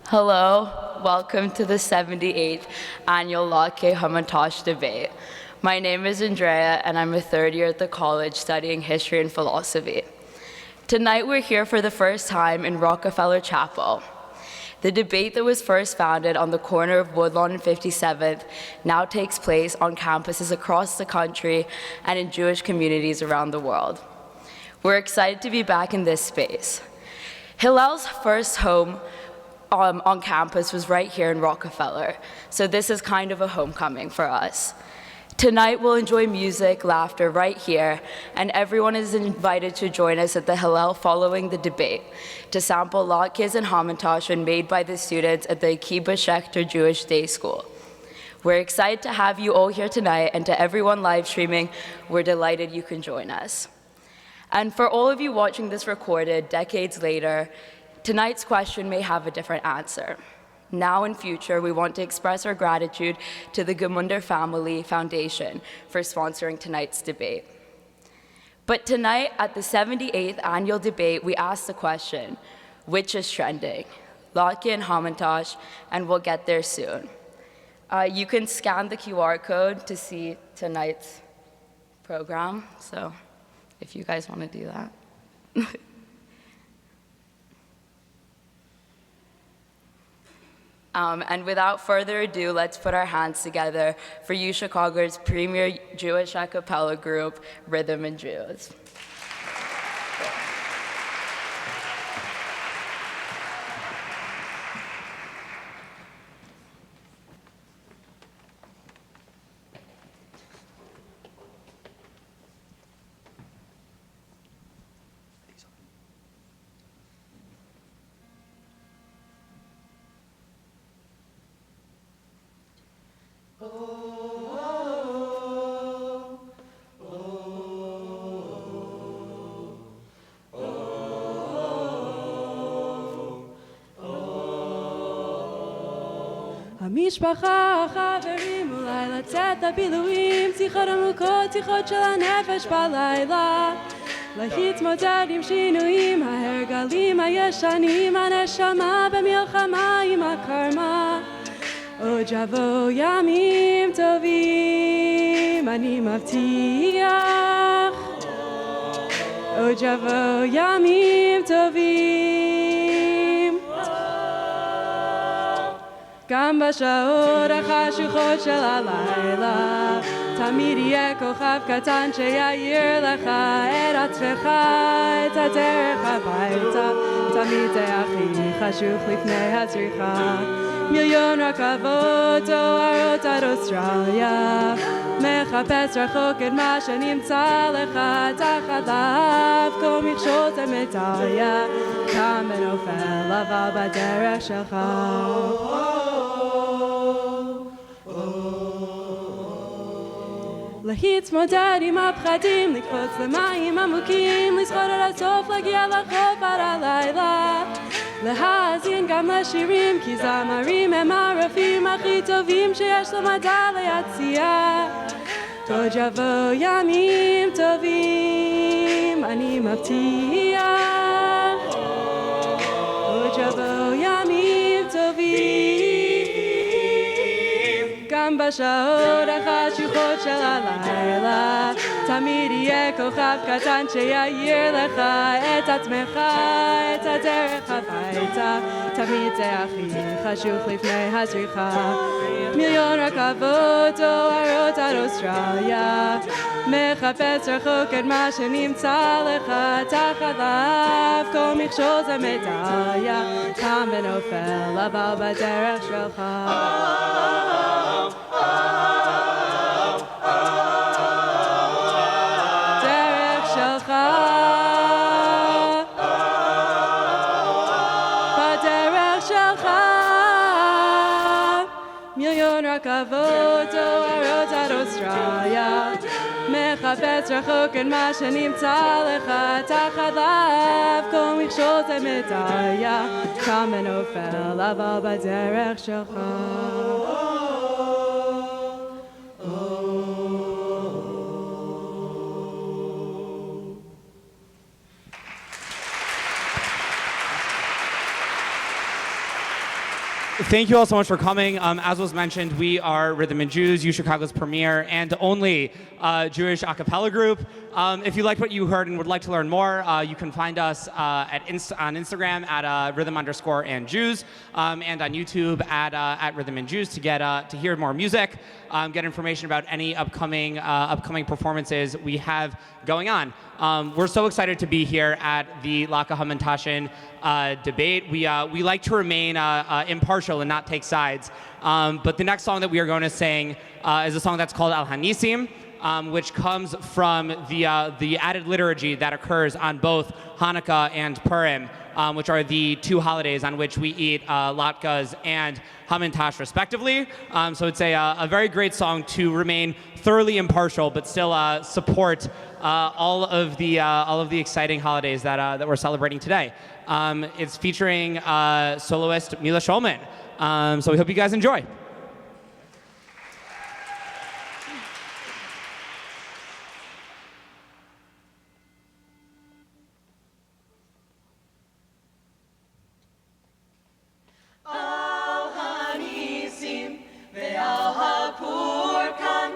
Hello, welcome to the 78th annual Latke-Hamantash debate. My name is Andrea, and I'm a third year at the college studying history and philosophy. Tonight we're here for the first time in Rockefeller Chapel. The debate that was first founded on the corner of Woodlawn and 57th now takes place on campuses across the country and in Jewish communities around the world. We're excited to be back in this space. Hillel's first home on campus was right here in Rockefeller, so this is kind of a homecoming for us. Tonight we'll enjoy music, laughter right here, and everyone is invited to join us at the Hillel following the debate to sample latkes and hamantash made by the students at the Akiba Schechter Jewish Day School. We're excited to have you all here tonight, and to everyone live streaming, we're delighted you can join us. And for all of you watching this recorded decades later, tonight's question may have a different answer. Now and future, we want to express our gratitude to the Gemunder Family Foundation for sponsoring tonight's debate. But tonight, at the 78th annual debate, we asked the question, which is trending? Latke and Hamantash, and we'll get there soon. You can scan the QR code to see tonight's program, so if you guys want to do that. And without further ado, let's put our hands together for U Chicago's premier Jewish a cappella group, Rhythm and Jews. המשפחה, החברים, אולי לצאת לבילויים, שיחות עמוקות, שיחות של הנפש בלילה, להתמודד עם שינויים, ההרגלים הישנים, הנשמה במלחמה עם הקרמה. עוד יבוא ימים טובים, אני מבטיח. עוד יבוא ימים טובים. גם בשעות החשוכות של הלילה, תמיד יהיה כוכב קטן שיעיר לך את עצמך, את הדרך הביתה. תמיד זה הכי חשוך לפני הצריכה. מיליון רכבות דוהרות עד אוסטרליה, מחפש רחוק את מה שנמצא לך תחת לאף, כל מכשול זה מדליה, קם ונופל אבל בדרך שלך. להתמודד עם הפחדים, לקפוץ למים עמוקים, לשחות עד הסוף, להגיע לחוף עד הלילה, להאזין גם לשירים, כי זמרים הם הרופאים הכי טובים שיש למדע להציע. עוד יבוא ימים טובים, אני מבטיח. עוד יבוא ימים טובים, גם בשעות החשוכות של הלילה, תמיד יהיה כוכב קטן שיעיר לך את עצמך, את הדרך הביתה. תמיד זה הכי חשוך לפני הזריחה. מיליון רכבות דוהרות עד אוסטרליה, מחפש רחוק את מה שנמצא לך תחת לאף, כל מכשול זה מדליה, קם ונופל אבל בדרך שלך. דרך שלך, בדרך שלך. מיליון רכבות דוהרות עד אוסטרליה, מחפש רחוק את מה שנמצא לך תחת לאף, כל מכשול זה מדליה, קם ונופל אבל בדרך שלך. Thank you all so much for coming. As was mentioned, we are Rhythm and Jews, UChicago's premier and only Jewish a cappella group. If you liked what you heard and would like to learn more, you can find us on Instagram at rhythm_and_Jews and on YouTube at Rhythm and Jews to hear more music, get information about any upcoming performances we have going on. We're so excited to be here at the Latke-Hamantash debate. We like to remain impartial and not take sides. But the next song that we are going to sing is a song that's called Al Hanisim, which comes from the added liturgy that occurs on both Hanukkah and Purim, which are the two holidays on which we eat latkes and hamantash respectively. So it's a very great song to remain thoroughly impartial, but still support all of the exciting holidays that we're celebrating today. It's featuring soloist Mila Schulman. So we hope you guys enjoy. Al Hanisim ve'al Hapurkan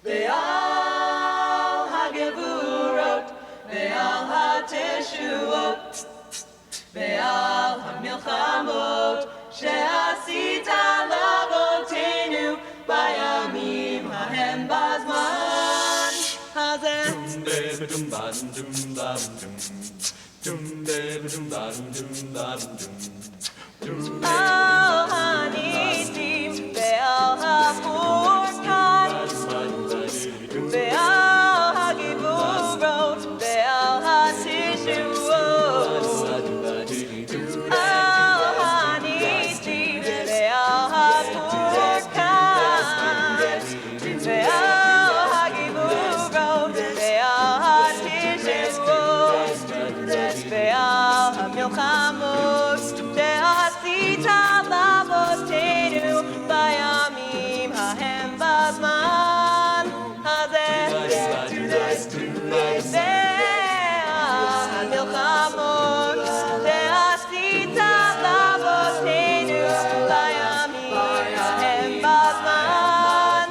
ve'al Hagevurot ve'al Hateshuot ve'al Hamilchamot she'asita lavotenu bayamim hahem bazman Al Hanisim ve'al Hapurkan ve'al Hagivurot ve'al Hatishuot Al Hanisim ve'al Hapurkan ve'al Hagivurot ve'al Hatishuot ve'al Hamilchamot she'asita lavotenu bayamim hahem bazman hazeh ve'al hamilchamot she'asita lavotenu bayamim hahem bazman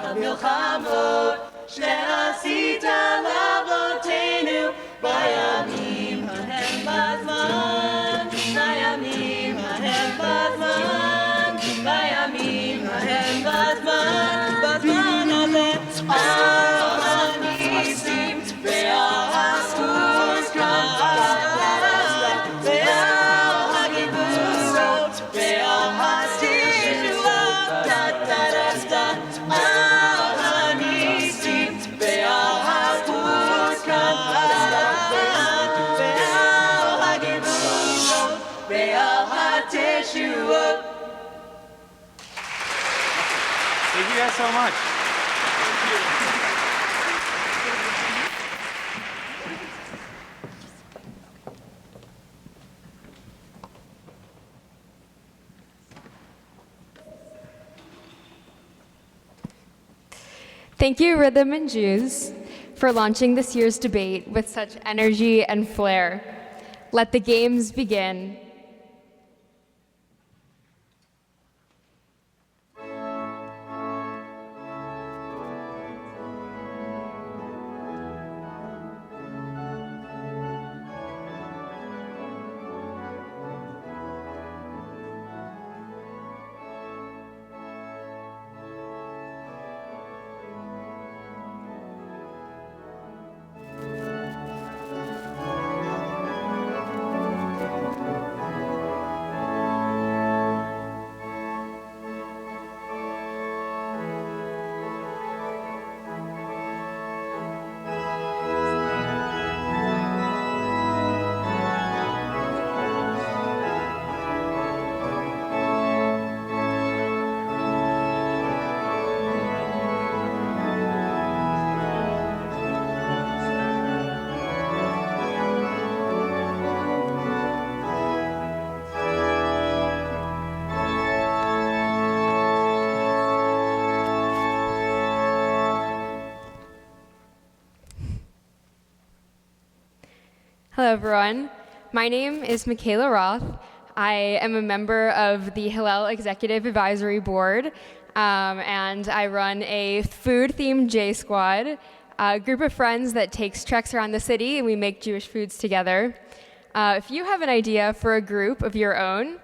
Hamilchamot she'asita lavotenu bayamim hahem bazman bayamim hahem bazman bayamim hahem bazman bazman hazeh Al Hanisim ve'al Hapurkan ve'al Hagivurot ve'al Hatishuot da-da-da-da Al Hanisim ve'al Hapurkan ve'al Hagivurot ve'al Hatishuot. Thank you guys so much. Thank you, Rhythm and Jews, for launching this year's debate with such energy and flair. Let the games begin. Hello, everyone. My name is Michaela Roth. I am a member of the Hillel Executive Advisory Board, and I run a food-themed J Squad, a group of friends that takes treks around the city, and we make Jewish foods together. If you have an idea for a group of your own,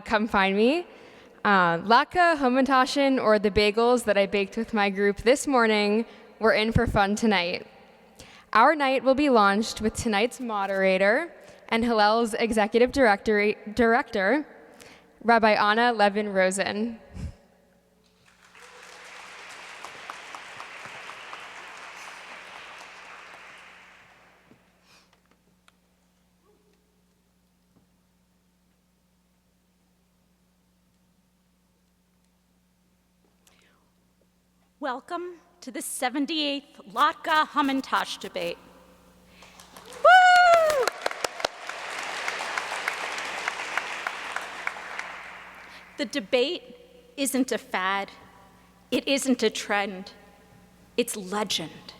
come find me. Latke-Hamantash or the bagels that I baked with my group this morning were in for fun tonight. Our night will be launched with tonight's moderator and Hillel's executive director, Rabbi Anna Levin-Rosen. Welcome to the 78th Latke-Hamantash debate. Woo! The debate isn't a fad. It isn't a trend. It's legend.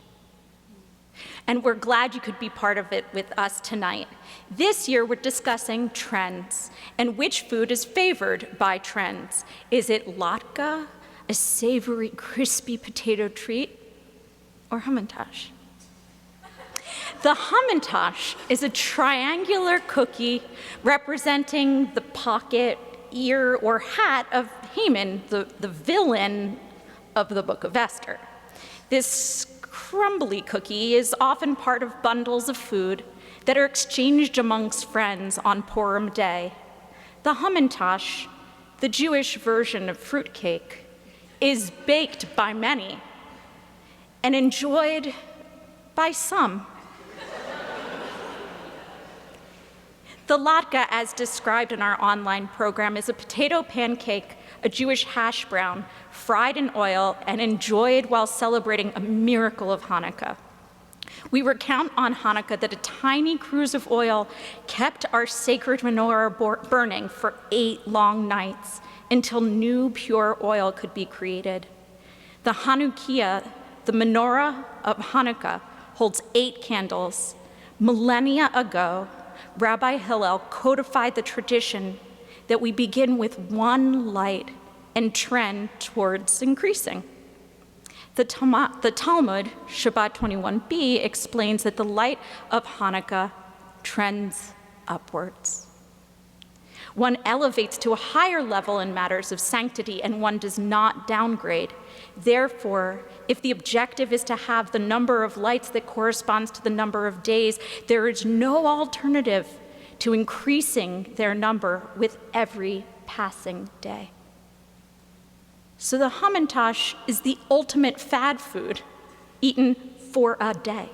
And we're glad you could be part of it with us tonight. This year, we're discussing trends and which food is favored by trends. Is it latke, a savory, crispy potato treat, or hamantash? The hamantash is a triangular cookie representing the pocket, ear, or hat of Haman, the villain of the Book of Esther. This crumbly cookie is often part of bundles of food that are exchanged amongst friends on Purim Day. The hamantash, the Jewish version of fruitcake, is baked by many and enjoyed by some. The latke, as described in our online program, is a potato pancake, a Jewish hash brown, fried in oil and enjoyed while celebrating a miracle of Hanukkah. We recount on Hanukkah that a tiny cruse of oil kept our sacred menorah burning for 8 long nights until new pure oil could be created. The Hanukkiah, the menorah of Hanukkah, holds 8 candles. Millennia ago, Rabbi Hillel codified the tradition that we begin with one light and trend towards increasing. The Talmud, Shabbat 21b, explains that the light of Hanukkah trends upwards. One elevates to a higher level in matters of sanctity, and one does not downgrade. Therefore, if the objective is to have the number of lights that corresponds to the number of days, there is no alternative to increasing their number with every passing day. So the hamantash is the ultimate fad food, eaten for a day.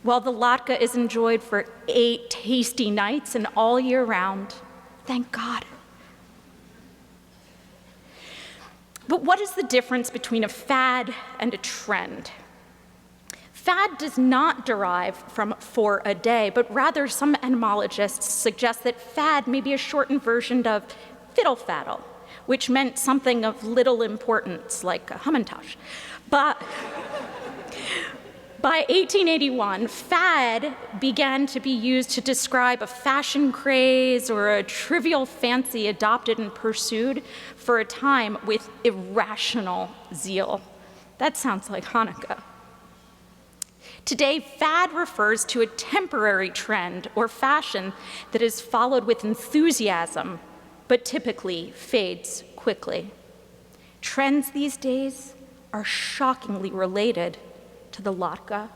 While the latke is enjoyed for 8 tasty nights and all year round, thank God. But what is the difference between a fad and a trend? Fad does not derive from for a day, but rather some etymologists suggest that fad may be a shortened version of fiddle faddle, which meant something of little importance, like a hamantash. But by 1881, fad began to be used to describe a fashion craze or a trivial fancy adopted and pursued for a time with irrational zeal. That sounds like Hanukkah. Today, fad refers to a temporary trend or fashion that is followed with enthusiasm, but typically fades quickly. Trends these days are shockingly related to the latke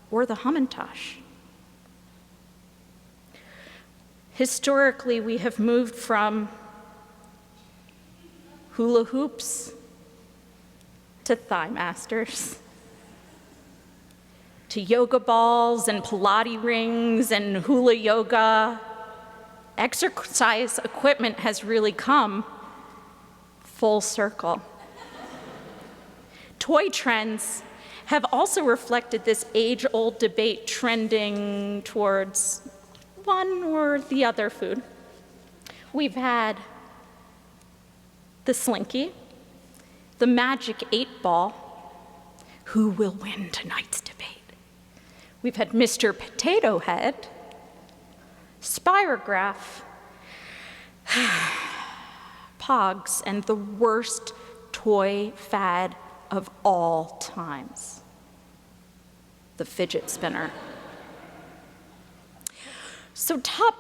or the hamantash. Historically, we have moved from hula hoops to thigh masters, to yoga balls and Pilates rings and hula yoga. Exercise equipment has really come full circle. Toy trends have also reflected this age-old debate trending towards one or the other food. We've had the Slinky, the Magic 8 Ball, who will win tonight's debate? We've had Mr. Potato Head, Spirograph, Pogs, and the worst toy fad of all times, the fidget spinner. So top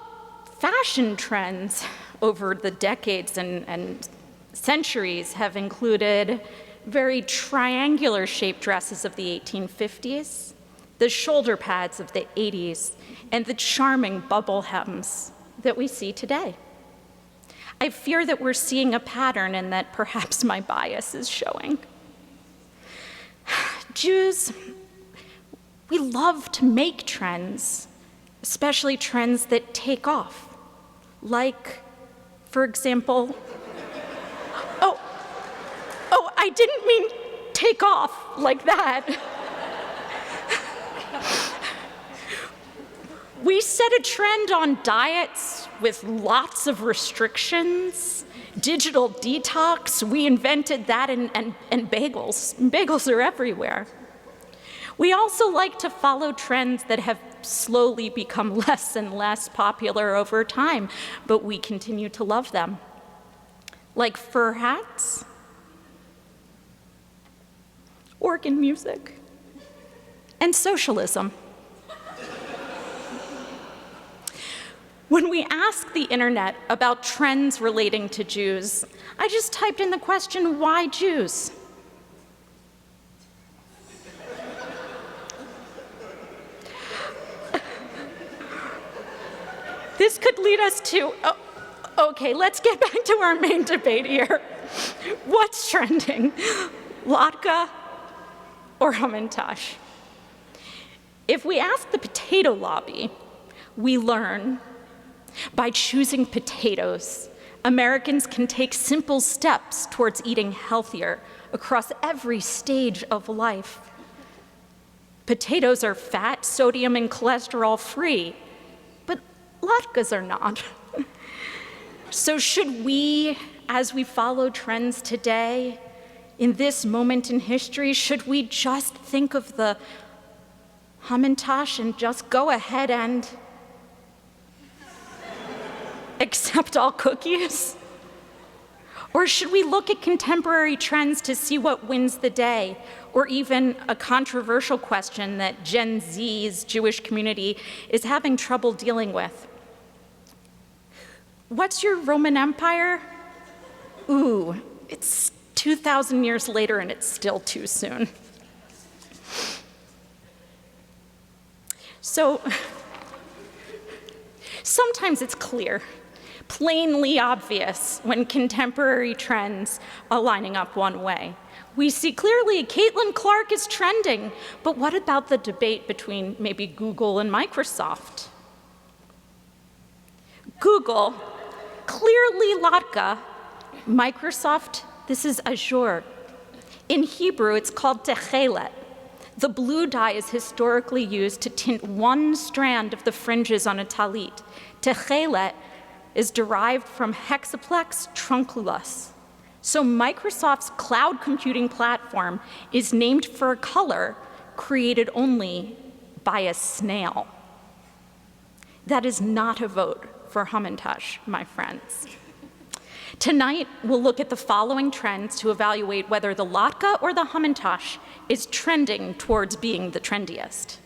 fashion trends over the decades and centuries have included very triangular-shaped dresses of the 1850s, the shoulder pads of the 80s, and the charming bubble hems that we see today. I fear that we're seeing a pattern and that perhaps my bias is showing. Jews, we love to make trends, especially trends that take off. Like, for example, I didn't mean take off like that. We set a trend on diets with lots of restrictions, digital detox. We invented that, and bagels. Bagels are everywhere. We also like to follow trends that have slowly become less and less popular over time, but we continue to love them. Like fur hats, organ music, and socialism. When we ask the internet about trends relating to Jews, I just typed in the question, why Jews? This could lead us to, okay, let's get back to our main debate here. What's trending, latke or Hamantash? If we ask the potato lobby, we learn by choosing potatoes, Americans can take simple steps towards eating healthier across every stage of life. Potatoes are fat, sodium, and cholesterol free, but latkes are not. So should we, as we follow trends today, in this moment in history, should we just think of the Hamantash and just go ahead and accept all cookies? Or should we look at contemporary trends to see what wins the day? Or even a controversial question that Gen Z's Jewish community is having trouble dealing with. What's your Roman Empire? Ooh, it's 2,000 years later and it's still too soon. So, sometimes it's clear, plainly obvious when contemporary trends are lining up one way. We see clearly Caitlin Clark is trending, but what about the debate between maybe Google and Microsoft? Google, clearly latke. Microsoft, this is Azure. In Hebrew, it's called techelet. The blue dye is historically used to tint one strand of the fringes on a talit. Techelet is derived from hexaplex trunculus. So Microsoft's cloud computing platform is named for a color created only by a snail. That is not a vote for Hamantash, my friends. Tonight, we'll look at the following trends to evaluate whether the latke or the Hamantash is trending towards being the trendiest.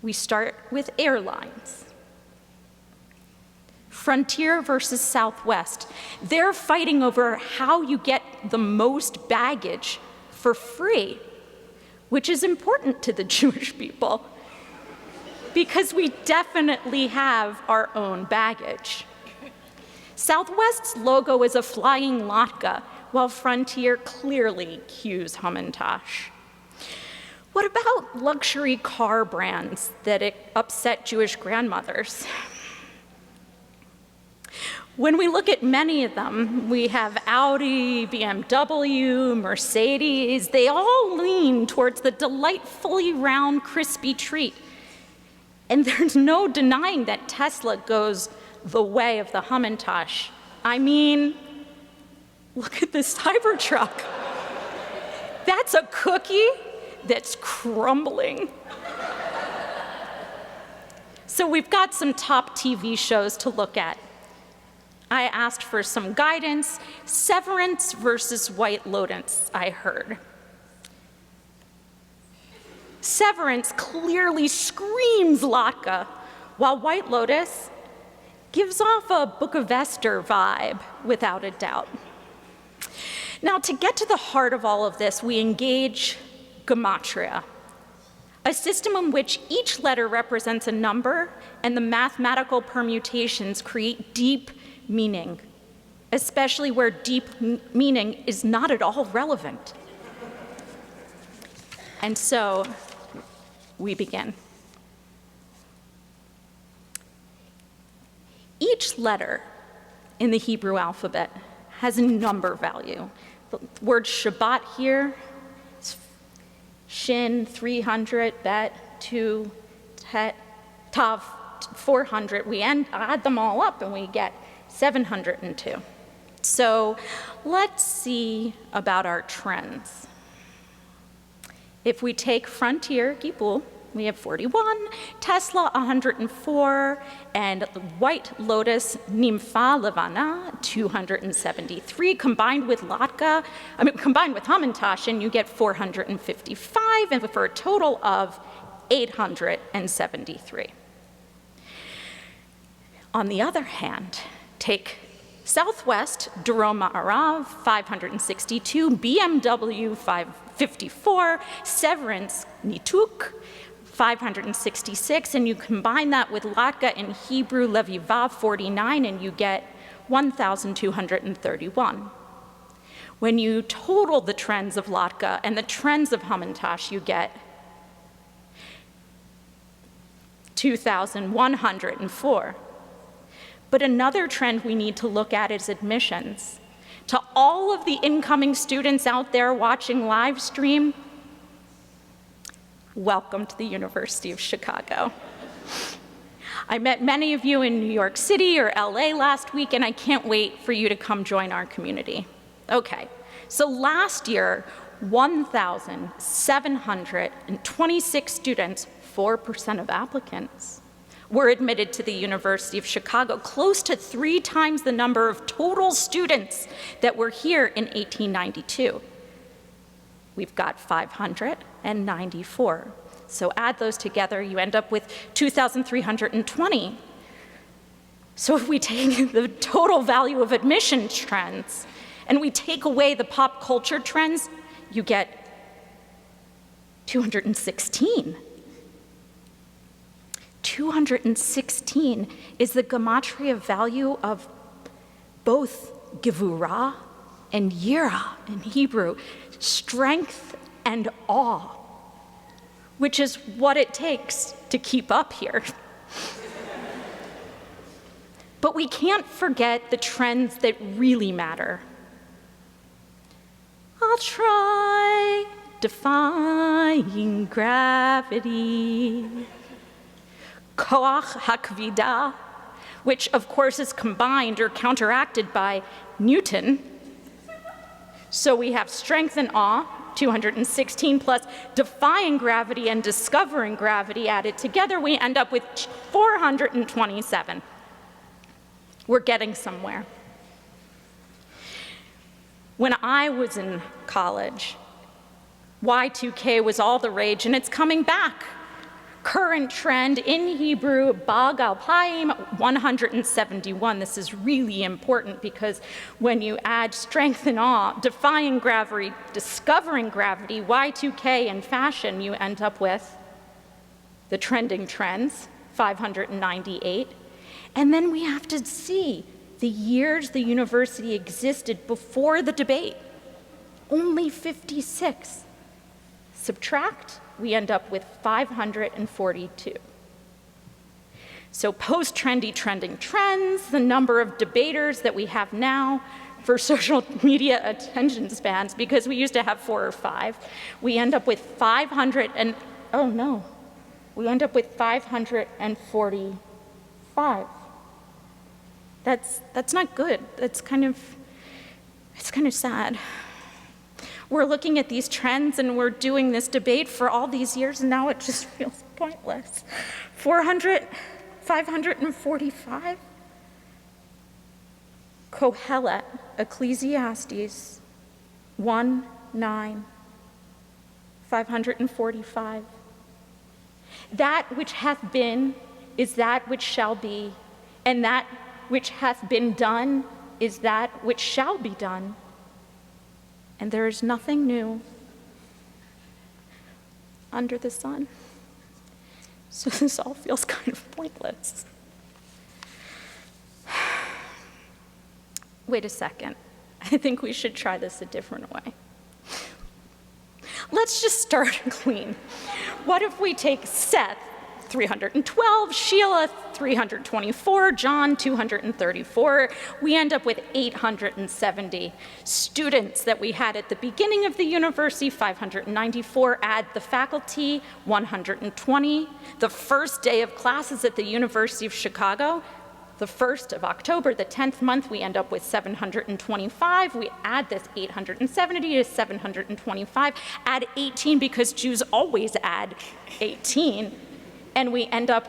We start with airlines. Frontier versus Southwest. They're fighting over how you get the most baggage for free, which is important to the Jewish people because we definitely have our own baggage. Southwest's logo is a flying latke, while Frontier clearly cues Hamantash. What about luxury car brands that upset Jewish grandmothers? When we look at many of them, we have Audi, BMW, Mercedes. They all lean towards the delightfully round, crispy treat. And there's no denying that Tesla goes the way of the Hamantash. I mean, look at this Cybertruck. That's a cookie that's crumbling. So we've got some top TV shows to look at. I asked for some guidance. Severance versus White Lotus, I heard. Severance clearly screams Latke, while White Lotus gives off a Book of Esther vibe, without a doubt. Now, to get to the heart of all of this, we engage gematria, a system in which each letter represents a number and the mathematical permutations create deep meaning, especially where deep meaning is not at all relevant. And so we begin. Each letter in the Hebrew alphabet has a number value. The word Shabbat here is Shin 300, Bet 2, Tet, Tav 400. We add them all up and we get 702. So let's see about our trends. If we take Frontier, Gibul, we have 41, Tesla 104, and White Lotus Nimfa Levana 273, combined with Hamantash, and you get 455, and for a total of 873. On the other hand, take Southwest, Doron Ma'arav, 562, BMW, 554, Severance, Nituk, 566, and you combine that with Latke in Hebrew, Levivav, 49, and you get 1,231. When you total the trends of Latke and the trends of Hamantash, you get 2,104. But another trend we need to look at is admissions. To all of the incoming students out there watching live stream, welcome to the University of Chicago. I met many of you in New York City or LA last week, and I can't wait for you to come join our community. Okay, so last year, 1,726 students, 4% of applicants, were admitted to the University of Chicago, close to 3 times the number of total students that were here in 1892. We've got 594. So add those together, you end up with 2,320. So if we take the total value of admission trends and we take away the pop culture trends, you get 216. 216 is the gematria value of both Gevurah and Yirah in Hebrew, strength and awe, which is what it takes to keep up here. But we can't forget the trends that really matter. I'll try defying gravity. Koach hakvidah, which of course is combined or counteracted by Newton. So we have strength and awe, 216, plus defying gravity and discovering gravity added together, we end up with 427. We're getting somewhere. When I was in college, Y2K was all the rage, and it's coming back. Current trend in Hebrew, Bag Alpaim 171. This is really important because when you add strength and awe, defying gravity, discovering gravity, Y2K, and fashion, you end up with the trending trends, 598. And then we have to see the years the university existed before the debate. Only 56. Subtract, we end up with 542. So post-trendy trending trends, the number of debaters that we have now for social media attention spans, because we used to have 4 or 5, we end up with 545. That's not good. It's kind of sad. We're looking at these trends and we're doing this debate for all these years, and now it just feels pointless. 400, 545. Kohelet, Ecclesiastes 1:9. 545. That which hath been is that which shall be, and that which hath been done is that which shall be done. And there is nothing new under the sun. So this all feels kind of pointless. Wait a second. I think we should try this a different way. Let's just start clean. What if we take Seth, 312, Sheila, 324, John, 234. We end up with 870. Students that we had at the beginning of the university, 594. Add the faculty, 120. The first day of classes at the University of Chicago, the 1st of October, the 10th month, we end up with 725. We add this 870 to 725. Add 18 because Jews always add 18. And we end up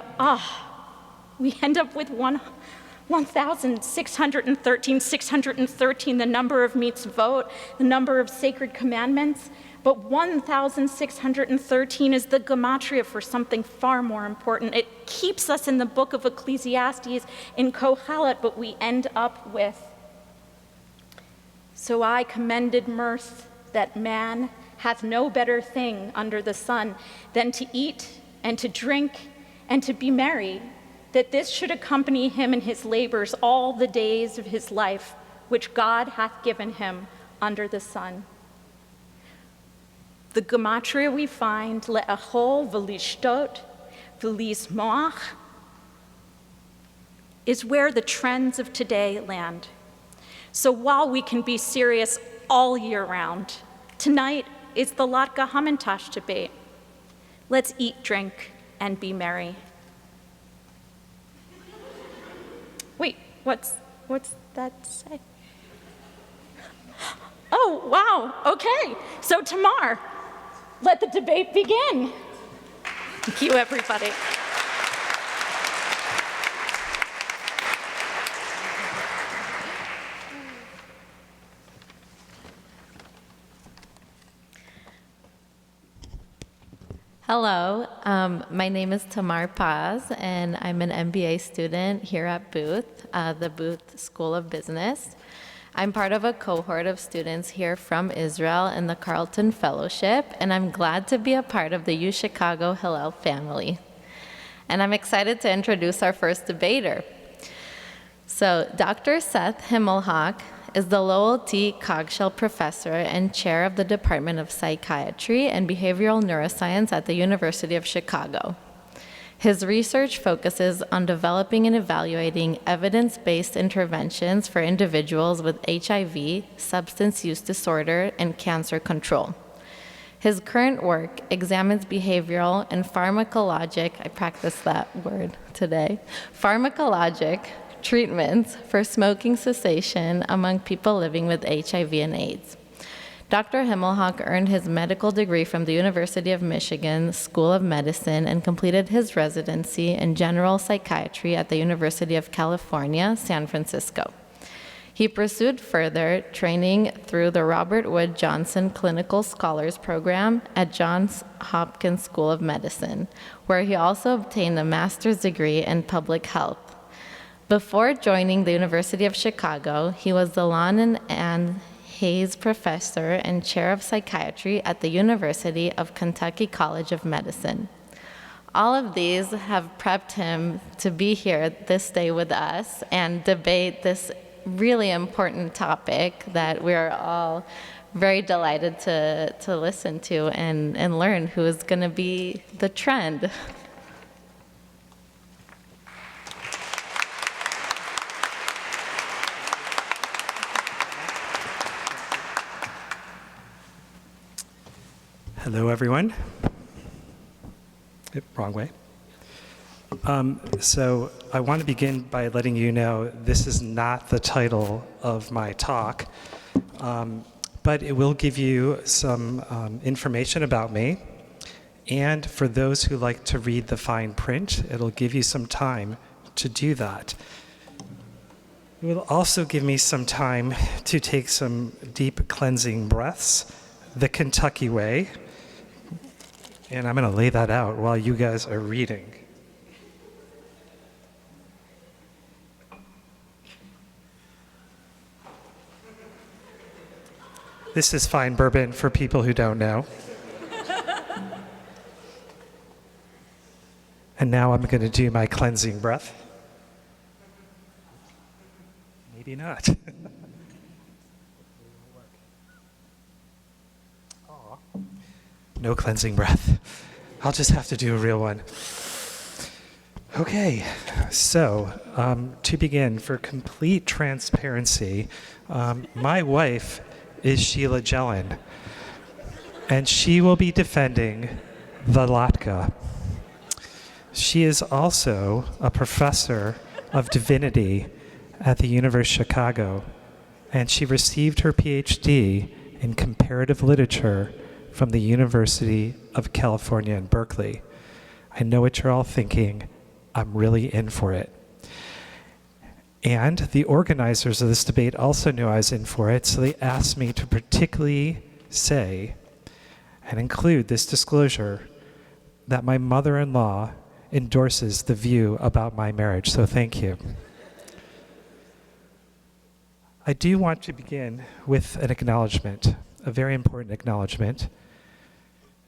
with 1,613, 613, the number of mitzvot, the number of sacred commandments. But 1,613 is the gematria for something far more important. It keeps us in the book of Ecclesiastes in Kohelet, but we end up with, so I commended mirth that man hath no better thing under the sun than to eat and to drink and to be merry, that this should accompany him in his labors all the days of his life, which God hath given him under the sun. The gematria we find, le'achol v'lishtot v'lismoach, is where the trends of today land. So while we can be serious all year round, tonight is the Latke-Hamantash debate. Let's eat, drink, and be merry. Wait, what's that say? Oh, wow, okay. So Tamar, let the debate begin. Thank you, everybody. Hello, my name is Tamar Paz, and I'm an MBA student here at Booth, the Booth School of Business. I'm part of a cohort of students here from Israel in the Carleton Fellowship, and I'm glad to be a part of the U Chicago Hillel family. And I'm excited to introduce our first debater. So Dr. Seth Himelhoch is the Lowell T. Cogshell Professor and Chair of the Department of Psychiatry and Behavioral Neuroscience at the University of Chicago. His research focuses on developing and evaluating evidence-based interventions for individuals with HIV, substance use disorder, and cancer control. His current work examines behavioral and pharmacologic, I practiced that word today, pharmacologic treatments for smoking cessation among people living with HIV and AIDS. Dr. Himelhoch earned his medical degree from the University of Michigan School of Medicine and completed his residency in general psychiatry at the University of California, San Francisco. He pursued further training through the Robert Wood Johnson Clinical Scholars Program at Johns Hopkins School of Medicine, where he also obtained a master's degree in public health. Before joining the University of Chicago, he was the Lon and Ann Hayes Professor and Chair of Psychiatry at the University of Kentucky College of Medicine. All of these have prepped him to be here this day with us and debate this really important topic that we are all very delighted to listen to and learn who is going to be the trend. Hello, everyone. Wrong way. So I want to begin by letting you know this is not the title of my talk, but it will give you some information about me. And for those who like to read the fine print, it'll give you some time to do that. It will also give me some time to take some deep cleansing breaths, the Kentucky way. And I'm going to lay that out while you guys are reading. This is fine bourbon for people who don't know. And now I'm going to do my cleansing breath. Maybe not. No cleansing breath. I'll just have to do a real one. Okay, so to begin, for complete transparency, my wife is Sheila Jelen, and she will be defending the Latke. She is also a professor of divinity at the University of Chicago, and she received her PhD in comparative literature from the University of California in Berkeley. I know what you're all thinking. I'm really in for it. And the organizers of this debate also knew I was in for it, so they asked me to particularly say and include this disclosure that my mother-in-law endorses the view about my marriage, so thank you. I do want to begin with an acknowledgement, a very important acknowledgement,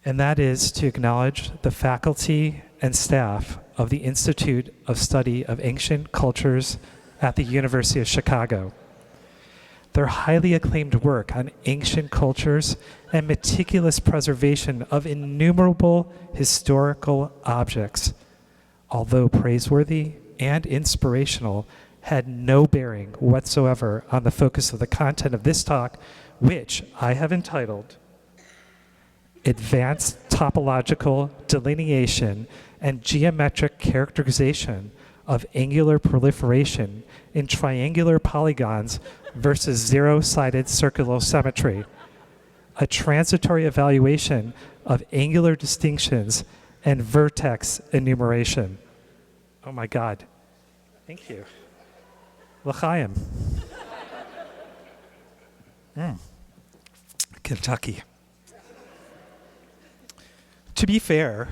and that is to acknowledge the faculty and staff of the Institute of Study of Ancient Cultures at the University of Chicago. Their highly acclaimed work on ancient cultures and meticulous preservation of innumerable historical objects, although praiseworthy and inspirational, had no bearing whatsoever on the focus of the content of this talk, which I have entitled Advanced Topological Delineation and Geometric Characterization of Angular Proliferation in Triangular Polygons versus Zero-Sided Circular Symmetry, a transitory evaluation of angular distinctions and vertex enumeration. Oh my God. Thank you. L'chaim. Kentucky. To be fair,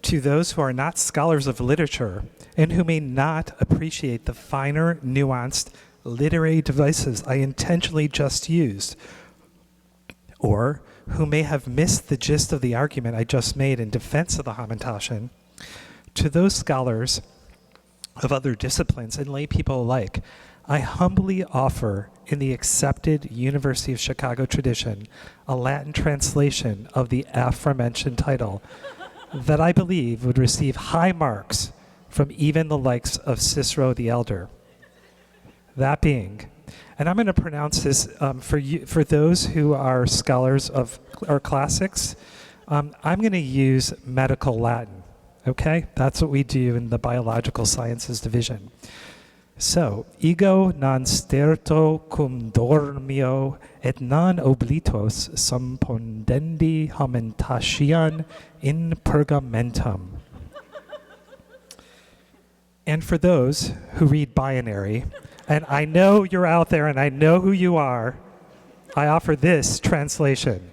to those who are not scholars of literature and who may not appreciate the finer, nuanced literary devices I intentionally just used, or who may have missed the gist of the argument I just made in defense of the Hamantashen, to those scholars of other disciplines and lay people alike, I humbly offer in the accepted University of Chicago tradition a Latin translation of the aforementioned title that I believe would receive high marks from even the likes of Cicero the Elder. That being, and I'm going to pronounce this for those who are scholars of our classics, I'm going to use medical Latin, okay? That's what we do in the biological sciences division. So, ego non sterto cum dormio et non oblitos sum pondendi Hamantashian in pergamentum. And for those who read binary, and I know you're out there and I know who you are, I offer this translation.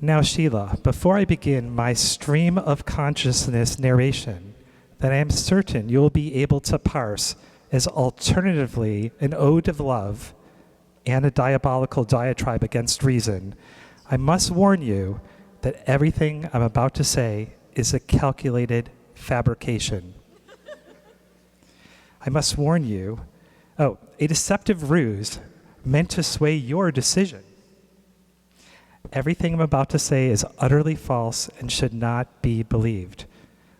Now, Sheila, before I begin my stream of consciousness narration, that I am certain you will be able to parse as alternatively an ode of love and a diabolical diatribe against reason, I must warn you that everything I'm about to say is a calculated fabrication. I must warn you, a deceptive ruse meant to sway your decision. Everything I'm about to say is utterly false and should not be believed.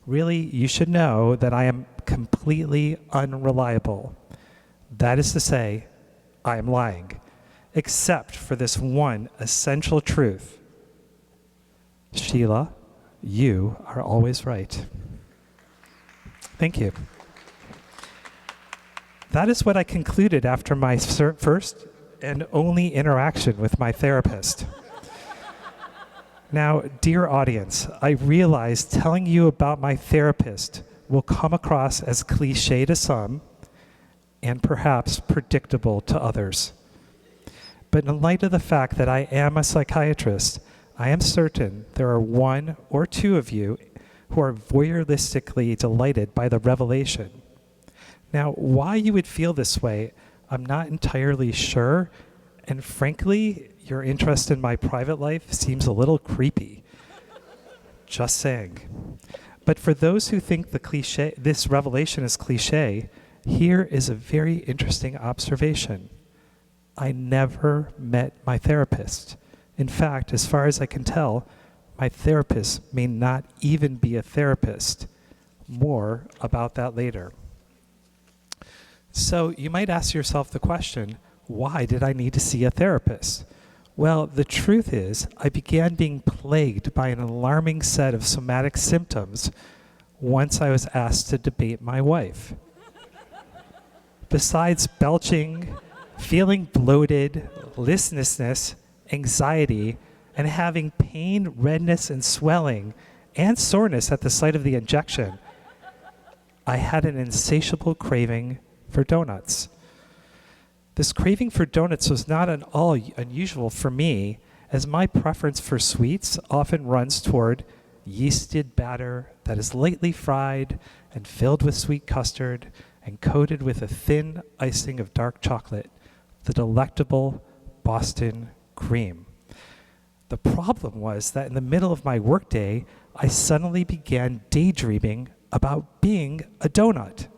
Really, you should know that I am completely unreliable. That is to say, I am lying, except for this one essential truth. Sheila, you are always right. Thank you. That is what I concluded after my first and only interaction with my therapist. Now, dear audience, I realize telling you about my therapist will come across as cliche to some and perhaps predictable to others. But in light of the fact that I am a psychiatrist, I am certain there are one or two of you who are voyeuristically delighted by the revelation. Now, why you would feel this way, I'm not entirely sure, and frankly, your interest in my private life seems a little creepy. Just saying. But for those who think this revelation is cliche, here is a very interesting observation. I never met my therapist. In fact, as far as I can tell, my therapist may not even be a therapist. More about that later. So you might ask yourself the question, why did I need to see a therapist? Well, the truth is, I began being plagued by an alarming set of somatic symptoms once I was asked to debate my wife. Besides belching, feeling bloated, listlessness, anxiety, and having pain, redness, and swelling, and soreness at the site of the injection, I had an insatiable craving for donuts. This craving for donuts was not at all unusual for me, as my preference for sweets often runs toward yeasted batter that is lightly fried and filled with sweet custard and coated with a thin icing of dark chocolate, the delectable Boston cream. The problem was that in the middle of my workday, I suddenly began daydreaming about being a donut.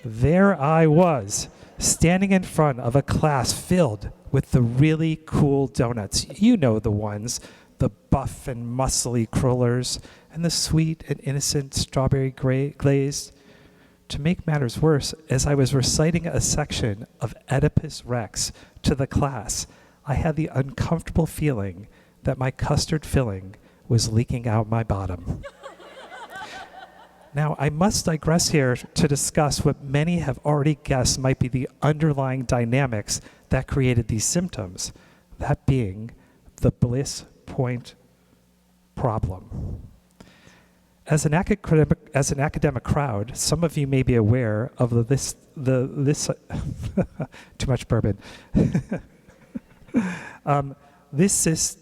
There I was, standing in front of a class filled with the really cool donuts. You know the ones, the buff and muscly crullers, and the sweet and innocent strawberry glaze. To make matters worse, as I was reciting a section of Oedipus Rex to the class, I had the uncomfortable feeling that my custard filling was leaking out my bottom. Now, I must digress here to discuss what many have already guessed might be the underlying dynamics that created these symptoms, that being the bliss point problem. As an academic crowd, some of you may be aware of too much bourbon. This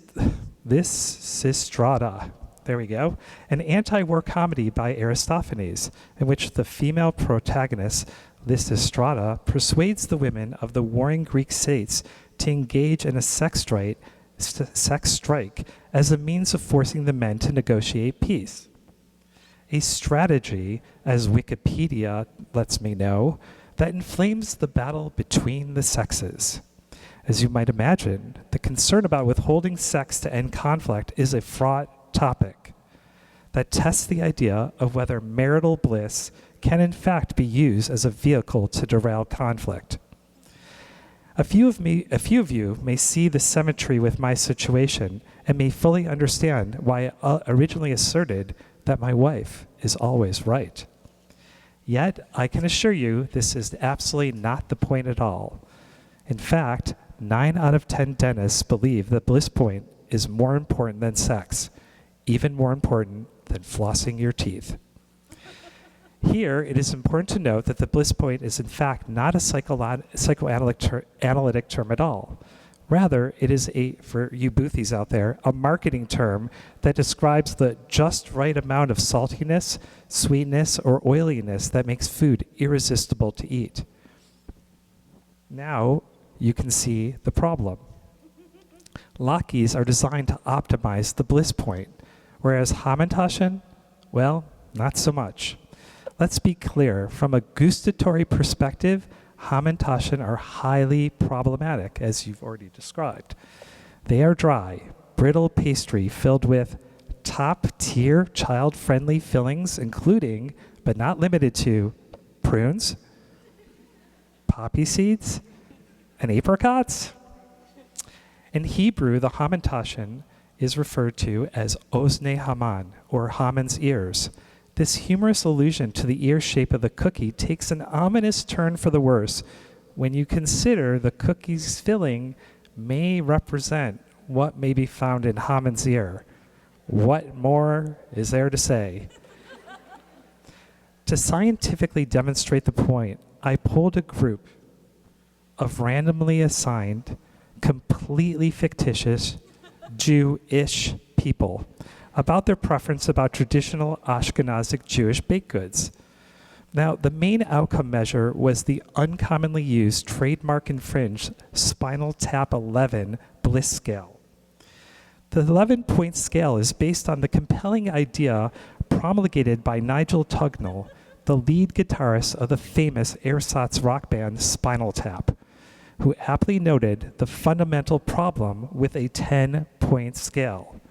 Sistrata, there we go, an anti-war comedy by Aristophanes, in which the female protagonist, Lysistrata, persuades the women of the warring Greek states to engage in a sex strike as a means of forcing the men to negotiate peace. A strategy, as Wikipedia lets me know, that inflames the battle between the sexes. As you might imagine, the concern about withholding sex to end conflict is a fraught topic that tests the idea of whether marital bliss can in fact be used as a vehicle to derail conflict. A few of you may see the symmetry with my situation and may fully understand why I originally asserted that my wife is always right. Yet, I can assure you this is absolutely not the point at all. In fact, 9 out of 10 dentists believe the bliss point is more important than sex, even more important than flossing your teeth. Here, it is important to note that the bliss point is in fact not a psychoanalytic term at all. Rather, it is for you Boothies out there, a marketing term that describes the just right amount of saltiness, sweetness, or oiliness that makes food irresistible to eat. Now, you can see the problem. Latkes are designed to optimize the bliss point, whereas Hamantashen, well, not so much. Let's be clear, from a gustatory perspective, Hamantashen are highly problematic, as you've already described. They are dry, brittle pastry filled with top-tier child-friendly fillings, including, but not limited to, prunes, poppy seeds, and apricots. In Hebrew, the Hamantashen is referred to as Ozne Haman, or Haman's ears. This humorous allusion to the ear shape of the cookie takes an ominous turn for the worse when you consider the cookie's filling may represent what may be found in Haman's ear. What more is there to say? To scientifically demonstrate the point, I polled a group of randomly assigned, completely fictitious Jewish people about their preference about traditional Ashkenazic Jewish baked goods. Now, the main outcome measure was the uncommonly used trademark infringed Spinal Tap 11 Bliss Scale. The 11-point scale is based on the compelling idea promulgated by Nigel Tugnull, the lead guitarist of the famous ersatz rock band Spinal Tap, who aptly noted the fundamental problem with a 10-point scale.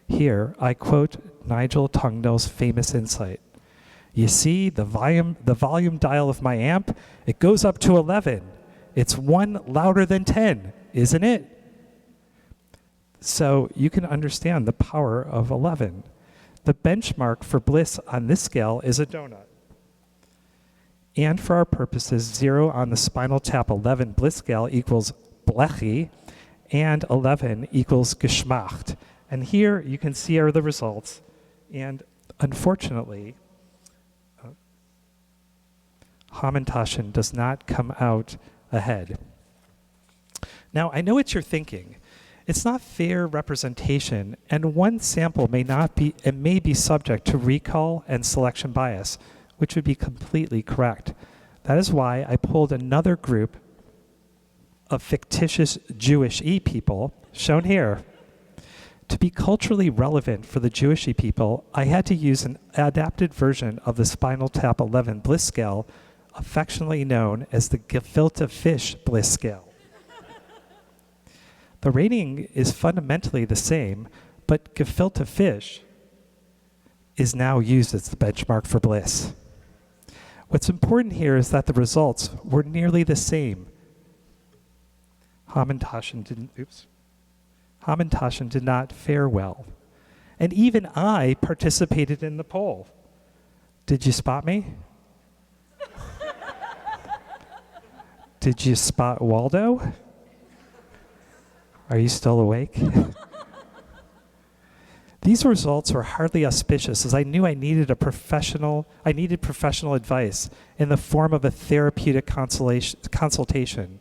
Here, I quote Nigel Tugnull's famous insight. You see, the volume dial of my amp, it goes up to 11. It's 1 louder than 10, isn't it? So you can understand the power of 11. The benchmark for bliss on this scale is a donut. And for our purposes, 0 on the Spinal Tap 11 bliss scale equals blechi, and 11 equals geschmacht. And here you can see are the results. And unfortunately, Hamantashen does not come out ahead. Now, I know what you're thinking. It's not fair representation, and one sample may be subject to recall and selection bias, which would be completely correct. That is why I pulled another group of fictitious Jewish people, shown here. To be culturally relevant for the Jewish people, I had to use an adapted version of the Spinal Tap 11 Bliss Scale, affectionately known as the gefilte fish Bliss Scale. The rating is fundamentally the same, but gefilte fish is now used as the benchmark for bliss. What's important here is that the results were nearly the same. Hamantashen did not fare well. And even I participated in the poll. Did you spot me? Did you spot Waldo? Are you still awake? These results were hardly auspicious, as I knew I needed professional advice in the form of a therapeutic consultation.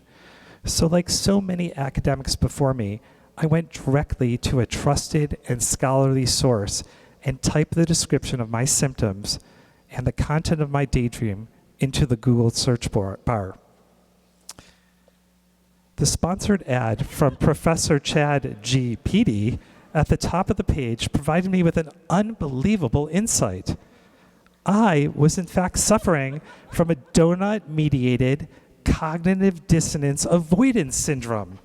So like so many academics before me, I went directly to a trusted and scholarly source and typed the description of my symptoms and the content of my daydream into the Google search bar. The sponsored ad from Professor Chad G. Petey at the top of the page provided me with an unbelievable insight. I was in fact suffering from a donut-mediated cognitive dissonance avoidance syndrome.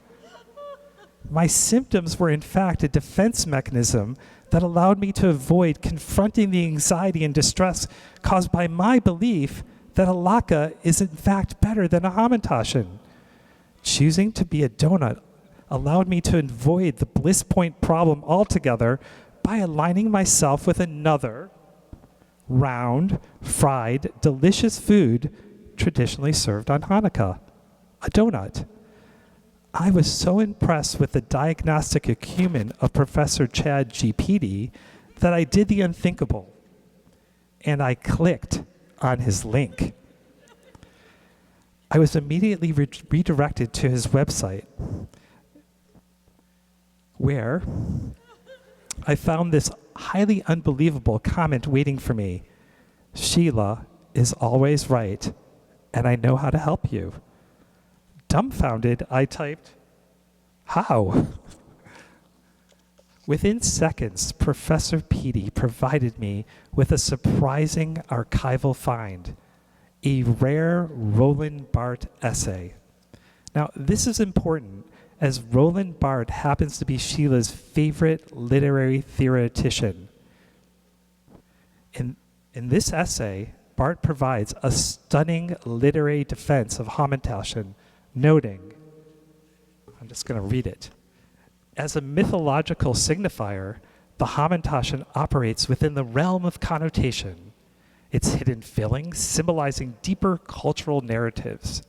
My symptoms were in fact a defense mechanism that allowed me to avoid confronting the anxiety and distress caused by my belief that a latke is in fact better than a hamantashen. Choosing to be a donut allowed me to avoid the bliss point problem altogether by aligning myself with another round, fried, delicious food traditionally served on Hanukkah, a donut. I was so impressed with the diagnostic acumen of Professor Chad G. Petey that I did the unthinkable, and I clicked on his link. I was immediately redirected to his website, where I found this highly unbelievable comment waiting for me. Sheila is always right, and I know how to help you. Dumbfounded, I typed, how? Within seconds, Professor Petey provided me with a surprising archival find, a rare Roland Barthes essay. Now, this is important as Roland Barthes happens to be Sheila's favorite literary theoretician. In this essay, Barthes provides a stunning literary defense of Hamantashen, noting, I'm just going to read it, as a mythological signifier, the Hamantashen operates within the realm of connotation, its hidden fillings symbolizing deeper cultural narratives.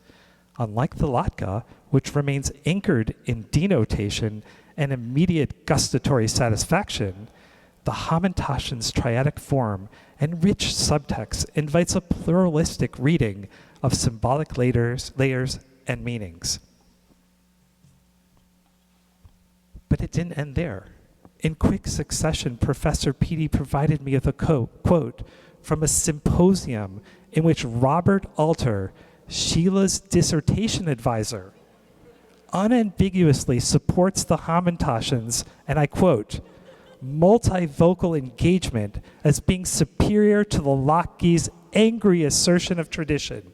Unlike the latke, which remains anchored in denotation and immediate gustatory satisfaction, the Hamantashen's triadic form and rich subtext invites a pluralistic reading of symbolic layers and meanings. But it didn't end there. In quick succession, Professor Petey provided me with a quote from a symposium in which Robert Alter, Sheila's dissertation advisor, unambiguously supports the Hamantashians, and I quote, multivocal engagement as being superior to the Latke's angry assertion of tradition.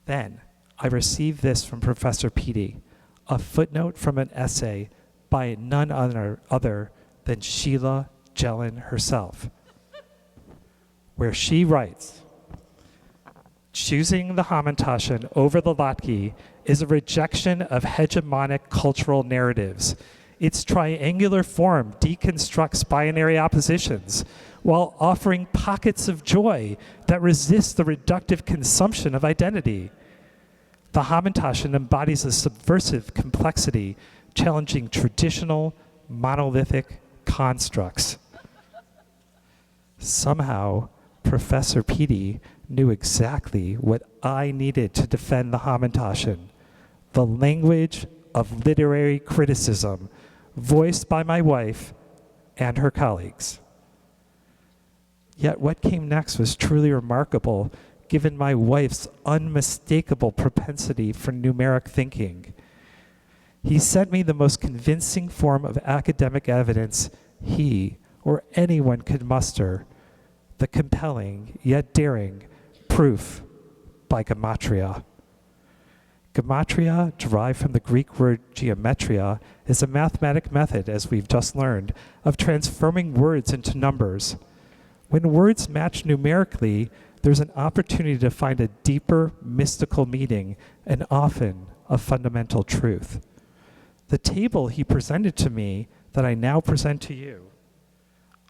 Then I received this from Professor Petey, a footnote from an essay by none other than Sheila Jelen herself, where she writes, choosing the Hamantashen over the Latke is a rejection of hegemonic cultural narratives. Its triangular form deconstructs binary oppositions while offering pockets of joy that resist the reductive consumption of identity. The Hamantashen embodies a subversive complexity challenging traditional, monolithic constructs. Somehow, Professor Petey knew exactly what I needed to defend the Hamantashen, the language of literary criticism voiced by my wife and her colleagues. Yet what came next was truly remarkable, given my wife's unmistakable propensity for numeric thinking. He sent me the most convincing form of academic evidence he or anyone could muster, the compelling yet daring proof by gematria. Gematria, derived from the Greek word geometria, is a mathematic method, as we've just learned, of transforming words into numbers. When words match numerically, there's an opportunity to find a deeper mystical meaning and often a fundamental truth. The table he presented to me that I now present to you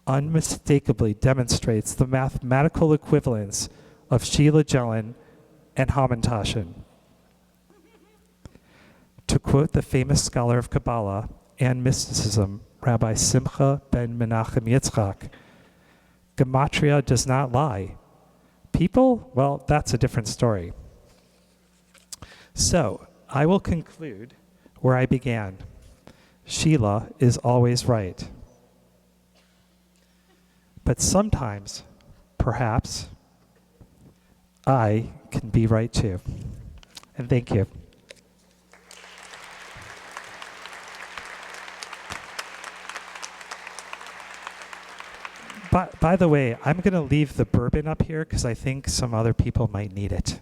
unmistakably demonstrates the mathematical equivalence of Sheila Jelen and Hamantashen. To quote the famous scholar of Kabbalah and mysticism, Rabbi Simcha ben Menachem Yitzchak, gematria does not lie. People, well, that's a different story. So, I will conclude where I began. Sheila is always right. But sometimes, perhaps, I can be right too. And thank you. By the way, I'm going to leave the bourbon up here because I think some other people might need it.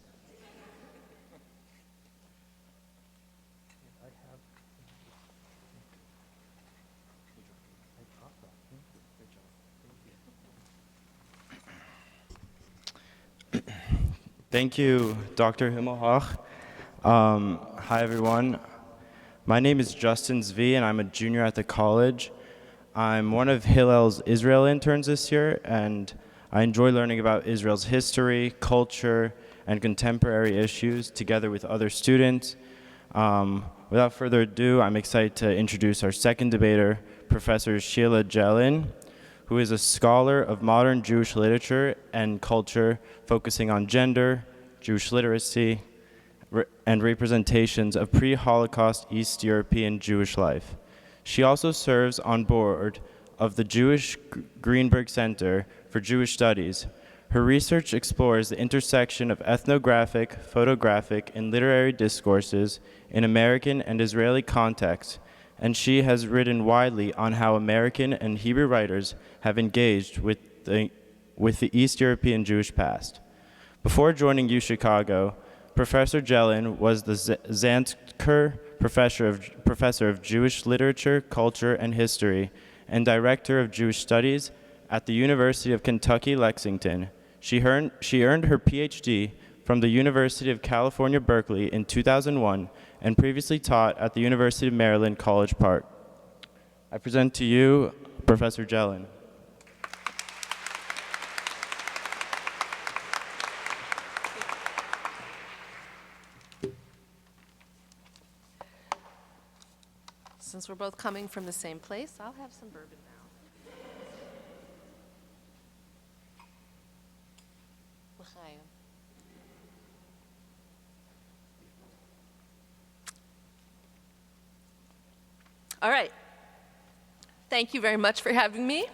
Thank you, Dr. Himelhoch. Hi, everyone. My name is Justin Zvi, and I'm a junior at the college. I'm one of Hillel's Israel interns this year, and I enjoy learning about Israel's history, culture, and contemporary issues together with other students. Without further ado, I'm excited to introduce our second debater, Professor Sheila Jelen, who is a scholar of modern Jewish literature and culture, focusing on gender, Jewish literacy, and representations of pre-Holocaust East European Jewish life. She also serves on board of the Jewish Greenberg Center for Jewish Studies. Her research explores the intersection of ethnographic, photographic, and literary discourses in American and Israeli contexts, and she has written widely on how American and Hebrew writers have engaged with the East European Jewish past. Before joining UChicago, Professor Jelen was the Zantker Professor of Jewish Literature, Culture, and History, and Director of Jewish Studies at the University of Kentucky, Lexington. She earned her PhD from the University of California, Berkeley in 2001, and previously taught at the University of Maryland, College Park. I present to you Professor Jelen. Since we're both coming from the same place, I'll have some bourbon now. All right. Thank you very much for having me.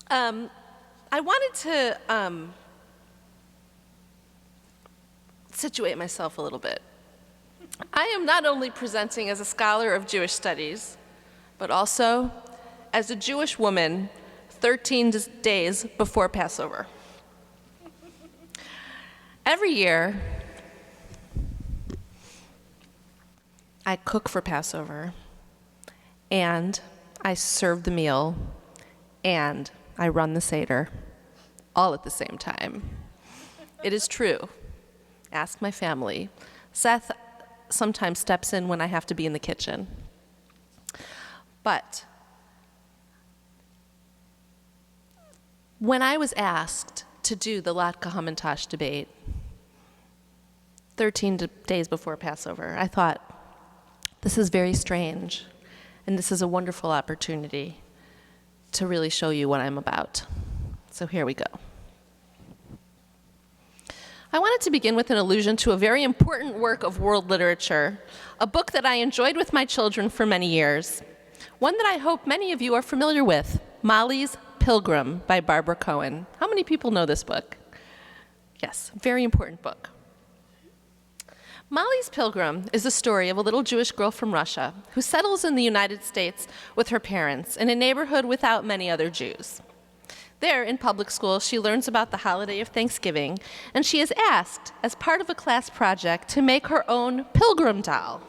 I wanted to situate myself a little bit. I am not only presenting as a scholar of Jewish studies, but also as a Jewish woman 13 days before Passover. Every year, I cook for Passover, and I serve the meal, and I run the Seder, all at the same time. It is true. Ask my family. Seth sometimes steps in when I have to be in the kitchen. But when I was asked to do the Latke-Hamantash debate 13 days before Passover, I thought, this is very strange, and this is a wonderful opportunity to really show you what I'm about. So here we go. I wanted to begin with an allusion to a very important work of world literature, a book that I enjoyed with my children for many years, one that I hope many of you are familiar with, Molly's Pilgrim by Barbara Cohen. How many people know this book? Yes, very important book. Molly's Pilgrim is the story of a little Jewish girl from Russia who settles in the United States with her parents in a neighborhood without many other Jews. There, in public school, she learns about the holiday of Thanksgiving, and she is asked, as part of a class project, to make her own pilgrim doll.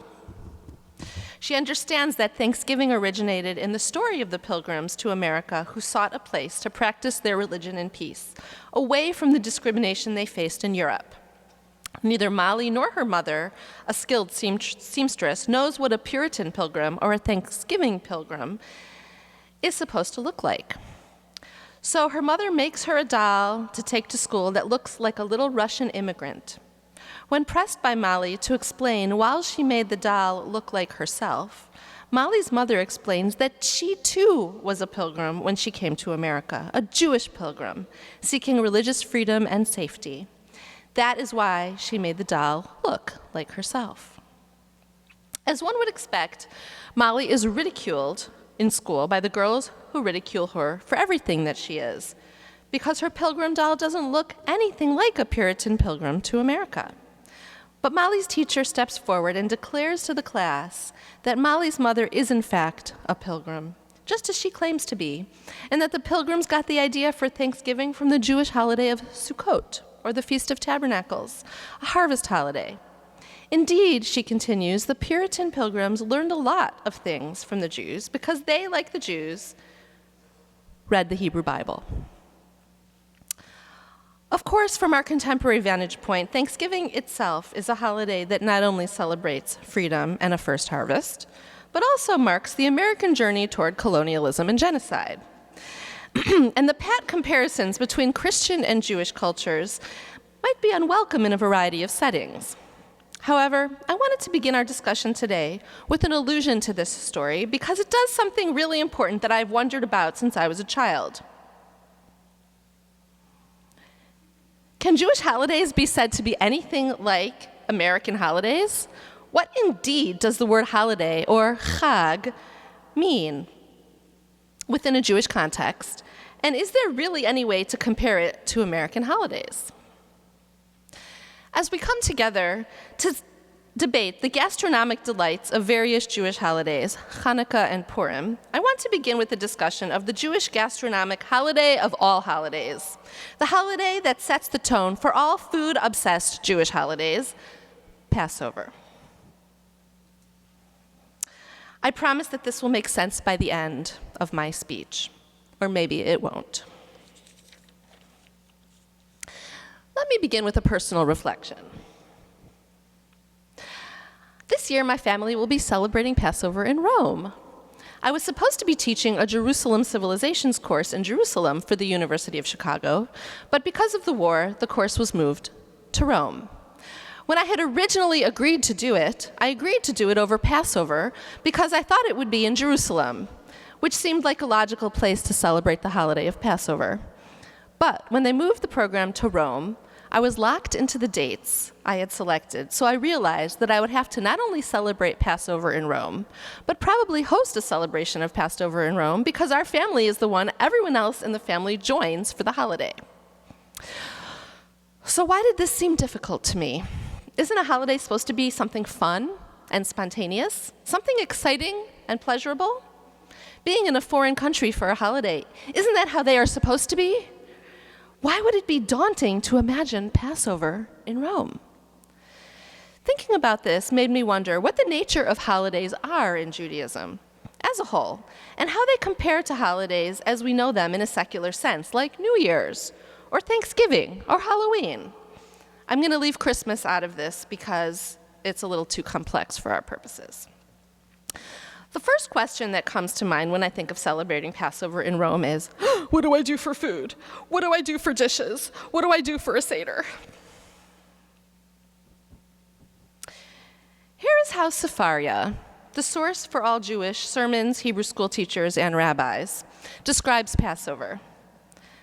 She understands that Thanksgiving originated in the story of the pilgrims to America who sought a place to practice their religion in peace, away from the discrimination they faced in Europe. Neither Molly nor her mother, a skilled seamstress, knows what a Puritan pilgrim or a Thanksgiving pilgrim is supposed to look like. So her mother makes her a doll to take to school that looks like a little Russian immigrant. When pressed by Molly to explain why she made the doll look like herself, Molly's mother explains that she too was a pilgrim when she came to America, a Jewish pilgrim, seeking religious freedom and safety. That is why she made the doll look like herself. As one would expect, Molly is ridiculed in school by the girls who ridicule her for everything that she is, because her pilgrim doll doesn't look anything like a Puritan pilgrim to America. But Molly's teacher steps forward and declares to the class that Molly's mother is in fact a pilgrim, just as she claims to be, and that the pilgrims got the idea for Thanksgiving from the Jewish holiday of Sukkot, or the Feast of Tabernacles, a harvest holiday. Indeed, she continues, the Puritan pilgrims learned a lot of things from the Jews because they, like the Jews, read the Hebrew Bible. Of course, from our contemporary vantage point, Thanksgiving itself is a holiday that not only celebrates freedom and a first harvest, but also marks the American journey toward colonialism and genocide. And the pat comparisons between Christian and Jewish cultures might be unwelcome in a variety of settings. However, I wanted to begin our discussion today with an allusion to this story because it does something really important that I've wondered about since I was a child. Can Jewish holidays be said to be anything like American holidays? What indeed does the word holiday, or chag, mean within a Jewish context? And is there really any way to compare it to American holidays? As we come together to debate the gastronomic delights of various Jewish holidays, Hanukkah and Purim, I want to begin with a discussion of the Jewish gastronomic holiday of all holidays, the holiday that sets the tone for all food-obsessed Jewish holidays, Passover. I promise that this will make sense by the end of my speech, or maybe it won't. Let me begin with a personal reflection. This year, my family will be celebrating Passover in Rome. I was supposed to be teaching a Jerusalem civilizations course in Jerusalem for the University of Chicago, but because of the war, the course was moved to Rome. When I had originally agreed to do it, I agreed to do it over Passover because I thought it would be in Jerusalem, which seemed like a logical place to celebrate the holiday of Passover. But when they moved the program to Rome, I was locked into the dates I had selected, so I realized that I would have to not only celebrate Passover in Rome, but probably host a celebration of Passover in Rome because our family is the one everyone else in the family joins for the holiday. So why did this seem difficult to me? Isn't a holiday supposed to be something fun and spontaneous? Something exciting and pleasurable? Being in a foreign country for a holiday, isn't that how they are supposed to be? Why would it be daunting to imagine Passover in Rome? Thinking about this made me wonder what the nature of holidays are in Judaism as a whole, and how they compare to holidays as we know them in a secular sense, like New Year's, or Thanksgiving, or Halloween. I'm going to leave Christmas out of this because it's a little too complex for our purposes. The first question that comes to mind when I think of celebrating Passover in Rome is, what do I do for food? What do I do for dishes? What do I do for a Seder? Here is how Sefaria, the source for all Jewish sermons, Hebrew school teachers, and rabbis, describes Passover.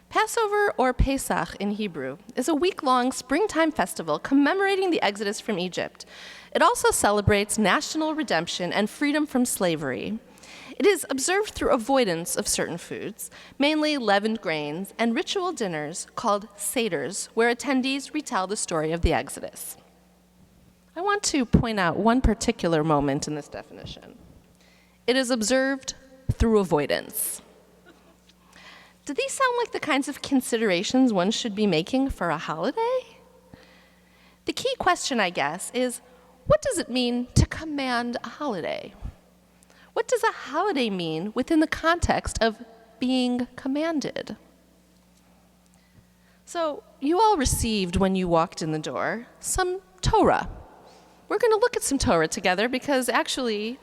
Passover, or Pesach in Hebrew, is a week-long springtime festival commemorating the exodus from Egypt. It also celebrates national redemption and freedom from slavery. It is observed through avoidance of certain foods, mainly leavened grains, and ritual dinners called seders, where attendees retell the story of the Exodus. I want to point out one particular moment in this definition. It is observed through avoidance. Do these sound like the kinds of considerations one should be making for a holiday? The key question, I guess, is what does it mean to command a holiday? What does a holiday mean within the context of being commanded? So you all received, when you walked in the door, some Torah. We're going to look at some Torah together because actually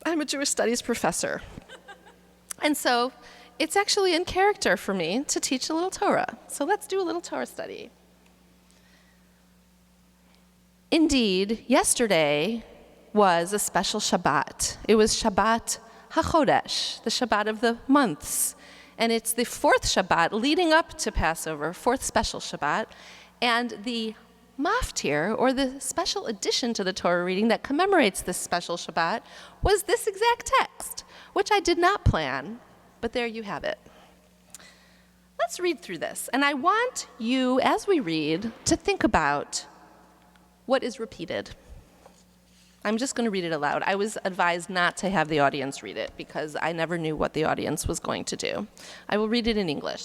I'm a Jewish studies professor. And so it's actually in character for me to teach a little Torah. So let's do a little Torah study. Indeed, yesterday was a special Shabbat. It was Shabbat HaChodesh, the Shabbat of the months. And it's the fourth Shabbat leading up to Passover, fourth special Shabbat. And the maftir, or the special addition to the Torah reading that commemorates this special Shabbat, was this exact text, which I did not plan, but there you have it. Let's read through this. And I want you, as we read, to think about what is repeated. I'm just going to read it aloud. I was advised not to have the audience read it because I never knew what the audience was going to do. I will read it in English.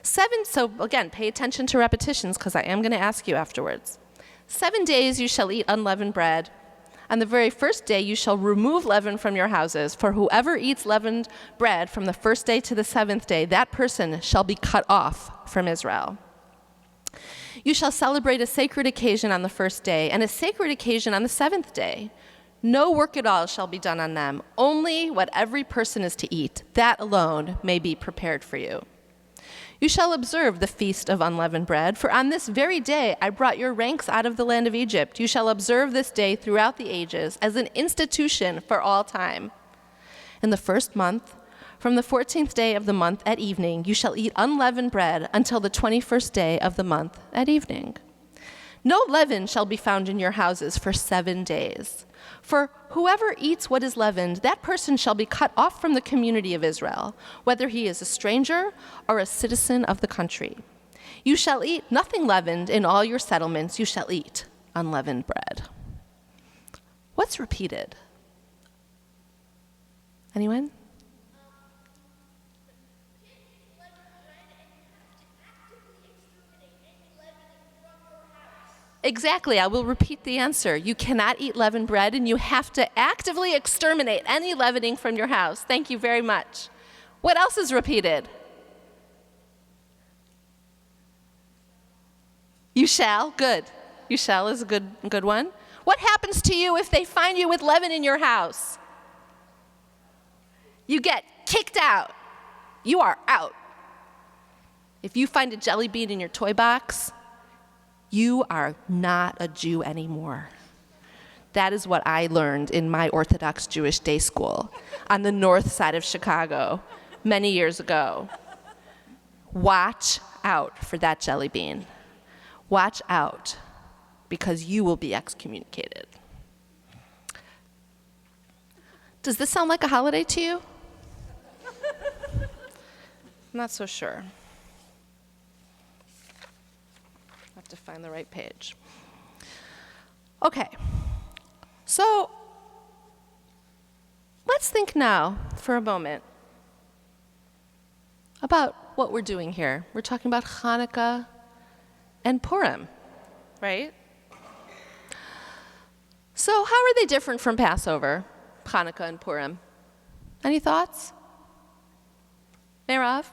So again, pay attention to repetitions because I am going to ask you afterwards. 7 days you shall eat unleavened bread. On the very first day you shall remove leaven from your houses, for whoever eats leavened bread from the first day to the seventh day, that person shall be cut off from Israel. You shall celebrate a sacred occasion on the first day, and a sacred occasion on the seventh day. No work at all shall be done on them, only what every person is to eat. That alone may be prepared for you. You shall observe the feast of unleavened bread, for on this very day I brought your ranks out of the land of Egypt. You shall observe this day throughout the ages as an institution for all time. In the first month, from the 14th day of the month at evening, you shall eat unleavened bread until the 21st day of the month at evening. No leaven shall be found in your houses for 7 days. For whoever eats what is leavened, that person shall be cut off from the community of Israel, whether he is a stranger or a citizen of the country. You shall eat nothing leavened in all your settlements. You shall eat unleavened bread. What's repeated? Anyone? Exactly, I will repeat the answer. You cannot eat leavened bread, and you have to actively exterminate any leavening from your house. Thank you very much. What else is repeated? You shall, good. You shall is a good one. What happens to you if they find you with leaven in your house? You get kicked out. You are out. If you find a jelly bean in your toy box, you are not a Jew anymore. That is what I learned in my Orthodox Jewish day school on the north side of Chicago many years ago. Watch out for that jelly bean. Watch out, because you will be excommunicated. Does this sound like a holiday to you? I'm not so sure. I have to find the right page. Okay, so let's think now for a moment about what we're doing here. We're talking about Hanukkah and Purim, right? So how are they different from Passover, Hanukkah and Purim? Any thoughts? Merav?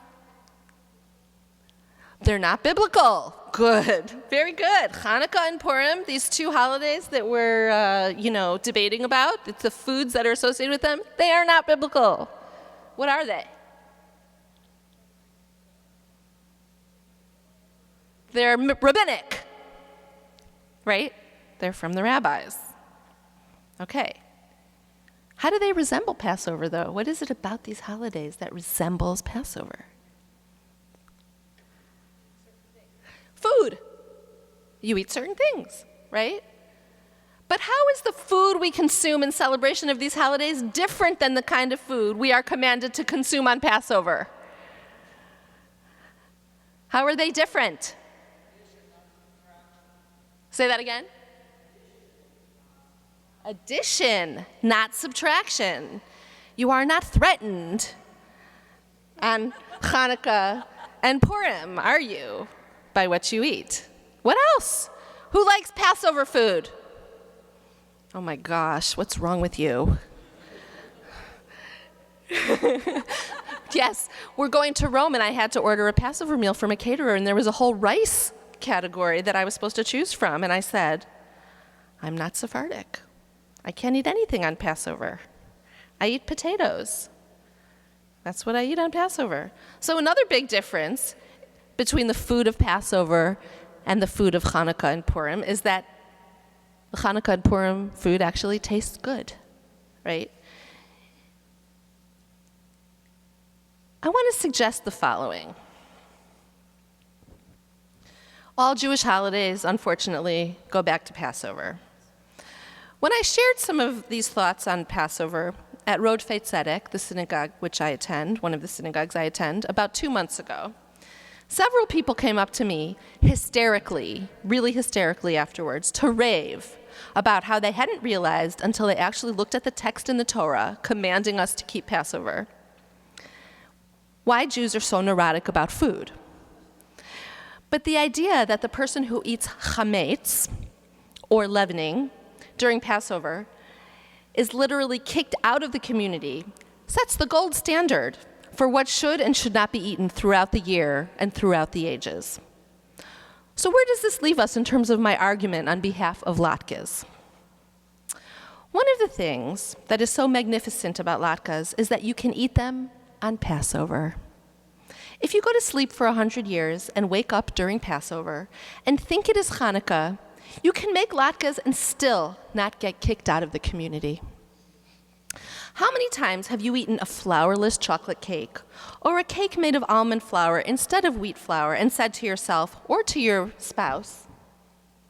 They're not biblical. Good. Very good. Hanukkah and Purim, these two holidays that we're, debating about, it's the foods that are associated with them, they are not biblical. What are they? They're rabbinic, right? They're from the rabbis. Okay. How do they resemble Passover, though? What is it about these holidays that resembles Passover? Food. You eat certain things, right? But how is the food we consume in celebration of these holidays different than the kind of food we are commanded to consume on Passover? How are they different? Say that again. Addition, not subtraction. You are not threatened on Hanukkah and Purim, are you, by what you eat? What else? Who likes Passover food? Oh my gosh, what's wrong with you? Yes, we're going to Rome, and I had to order a Passover meal from a caterer, and there was a whole rice category that I was supposed to choose from, and I said, I'm not Sephardic. I can't eat anything on Passover. I eat potatoes. That's what I eat on Passover. So another big difference between the food of Passover and the food of Hanukkah and Purim is that the Hanukkah and Purim food actually tastes good, right? I want to suggest the following. All Jewish holidays, unfortunately, go back to Passover. When I shared some of these thoughts on Passover at Rodfei Tzedek, the synagogue which I attend, one of the synagogues I attend, about 2 months ago, several people came up to me hysterically, really hysterically afterwards, to rave about how they hadn't realized until they actually looked at the text in the Torah commanding us to keep Passover why Jews are so neurotic about food. But the idea that the person who eats chametz, or leavening, during Passover is literally kicked out of the community sets the gold standard for what should and should not be eaten throughout the year and throughout the ages. So where does this leave us in terms of my argument on behalf of latkes? One of the things that is so magnificent about latkes is that you can eat them on Passover. If you go to sleep for 100 years and wake up during Passover and think it is Hanukkah, you can make latkes and still not get kicked out of the community. How many times have you eaten a flourless chocolate cake or a cake made of almond flour instead of wheat flour and said to yourself or to your spouse,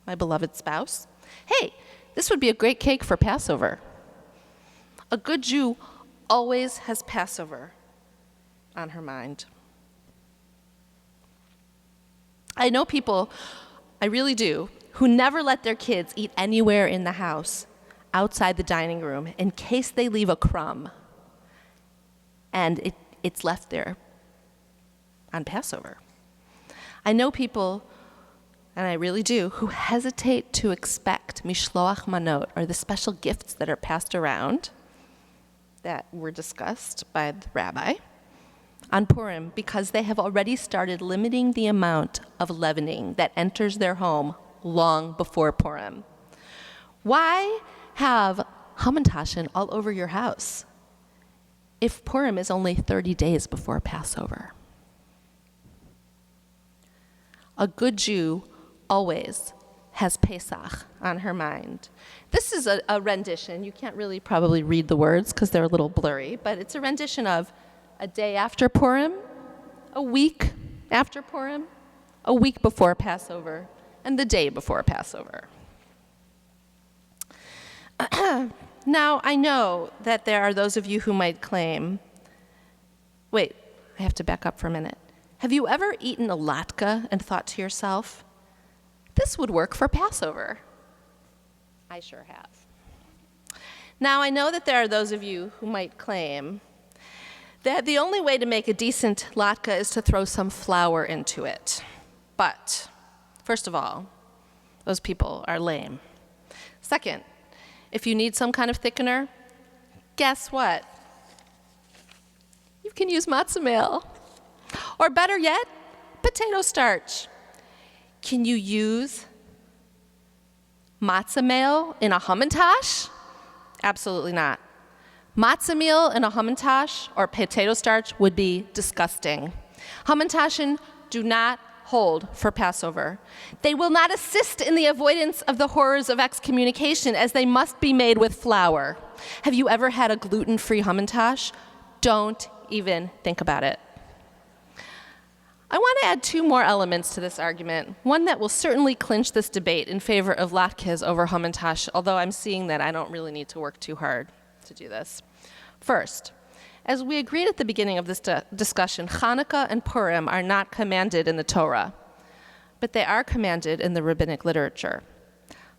my beloved spouse, hey, this would be a great cake for Passover? A good Jew always has Passover on her mind. I know people, I really do, who never let their kids eat anywhere in the house outside the dining room in case they leave a crumb and it's left there on Passover. I know people, and I really do, who hesitate to expect mishloach manot, or the special gifts that are passed around that were discussed by the rabbi on Purim because they have already started limiting the amount of leavening that enters their home long before Purim. Why have Hamantashen all over your house if Purim is only 30 days before Passover? A good Jew always has Pesach on her mind. This is a rendition. You can't really probably read the words because they're a little blurry, but it's a rendition of a day after Purim, a week after Purim, a week before Passover, and the day before Passover. Now, I know that there are those of you who might claim, wait, I have to back up for a minute. Have you ever eaten a latke and thought to yourself, this would work for Passover? I sure have. Now, I know that there are those of you who might claim that the only way to make a decent latke is to throw some flour into it. But, first of all, those people are lame. Second, if you need some kind of thickener, guess what? You can use matzah meal. Or better yet, potato starch. Can you use matzah meal in a Hamantash? Absolutely not. Matzah meal in a Hamantash or potato starch would be disgusting. Hamantashen do not hold for Passover. They will not assist in the avoidance of the horrors of excommunication, as they must be made with flour. Have you ever had a gluten-free Hamantash? Don't even think about it. I want to add two more elements to this argument, one that will certainly clinch this debate in favor of latkes over Hamantash, although I'm seeing that I don't really need to work too hard to do this. First, as we agreed at the beginning of this discussion, Hanukkah and Purim are not commanded in the Torah, but they are commanded in the rabbinic literature.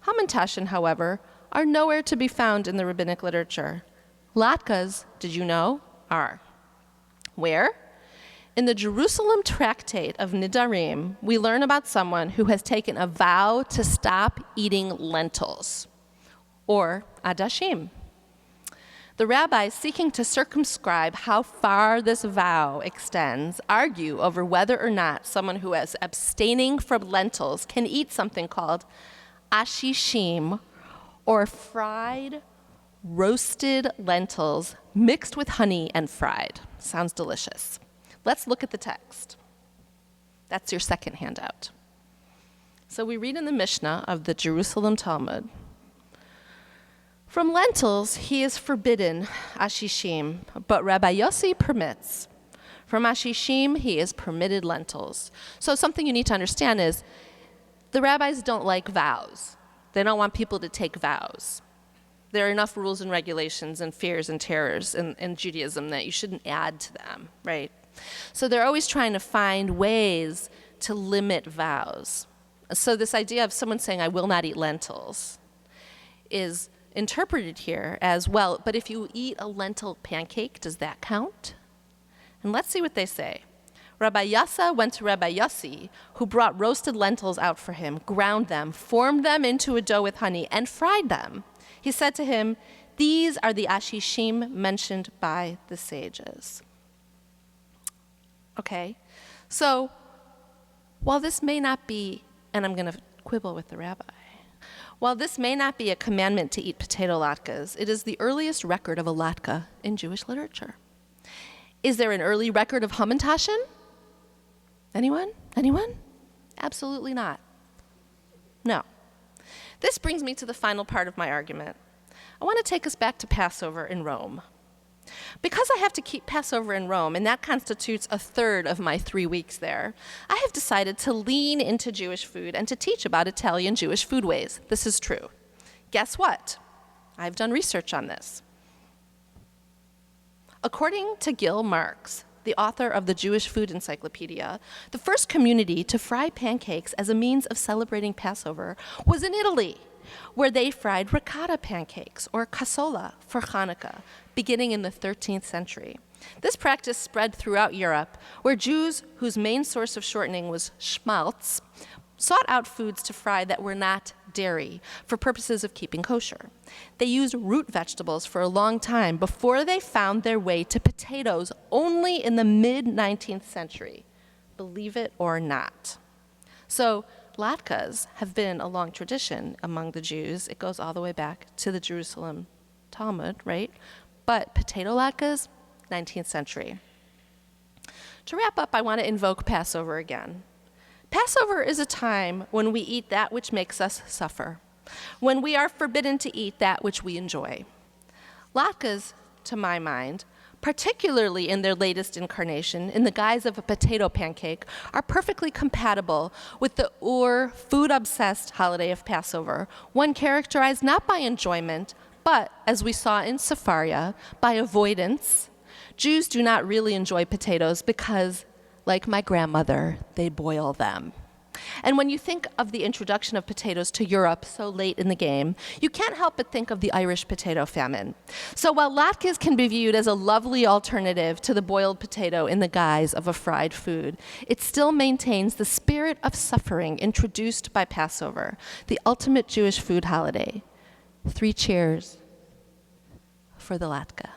Hamantashen, however, are nowhere to be found in the rabbinic literature. Latkes, did you know, are. Where? In the Jerusalem Tractate of Nidarim, we learn about someone who has taken a vow to stop eating lentils, or adashim. The rabbis seeking to circumscribe how far this vow extends argue over whether or not someone who is abstaining from lentils can eat something called ashishim, or fried, roasted lentils mixed with honey and fried. Sounds delicious. Let's look at the text. That's your second handout. So we read in the Mishnah of the Jerusalem Talmud, from lentils he is forbidden ashishim, but Rabbi Yossi permits. From ashishim he is permitted lentils. So something you need to understand is the rabbis don't like vows. They don't want people to take vows. There are enough rules and regulations and fears and terrors in Judaism that you shouldn't add to them, right? So they're always trying to find ways to limit vows. So this idea of someone saying, I will not eat lentils, is interpreted here as, well, but if you eat a lentil pancake, does that count? And let's see what they say. Rabbi Yassa went to Rabbi Yossi, who brought roasted lentils out for him, ground them, formed them into a dough with honey, and fried them. He said to him, these are the ashishim mentioned by the sages. Okay, so while this may not be, and I'm going to quibble with the rabbi, while this may not be a commandment to eat potato latkes, it is the earliest record of a latke in Jewish literature. Is there an early record of Hamantashen? Anyone? Anyone? Absolutely not. No. This brings me to the final part of my argument. I want to take us back to Passover in Rome. Because I have to keep Passover in Rome, and that constitutes a third of my 3 weeks there, I have decided to lean into Jewish food and to teach about Italian Jewish foodways. This is true. Guess what? I've done research on this. According to Gil Marx, the author of the Jewish Food Encyclopedia, the first community to fry pancakes as a means of celebrating Passover was in Italy, where they fried ricotta pancakes, or cassola, for Hanukkah, beginning in the 13th century. This practice spread throughout Europe, where Jews, whose main source of shortening was schmaltz, sought out foods to fry that were not dairy for purposes of keeping kosher. They used root vegetables for a long time before they found their way to potatoes only in the mid-19th century, believe it or not. So latkes have been a long tradition among the Jews. It goes all the way back to the Jerusalem Talmud, right? But potato latkes, 19th century. To wrap up, I want to invoke Passover again. Passover is a time when we eat that which makes us suffer, when we are forbidden to eat that which we enjoy. Latkes, to my mind, particularly in their latest incarnation, in the guise of a potato pancake, are perfectly compatible with the food-obsessed holiday of Passover, one characterized not by enjoyment, but, as we saw in Sepharia, by avoidance. Jews do not really enjoy potatoes because, like my grandmother, they boil them. And when you think of the introduction of potatoes to Europe so late in the game, you can't help but think of the Irish potato famine. So while latkes can be viewed as a lovely alternative to the boiled potato in the guise of a fried food, it still maintains the spirit of suffering introduced by Passover, the ultimate Jewish food holiday. 3 cheers for the latke.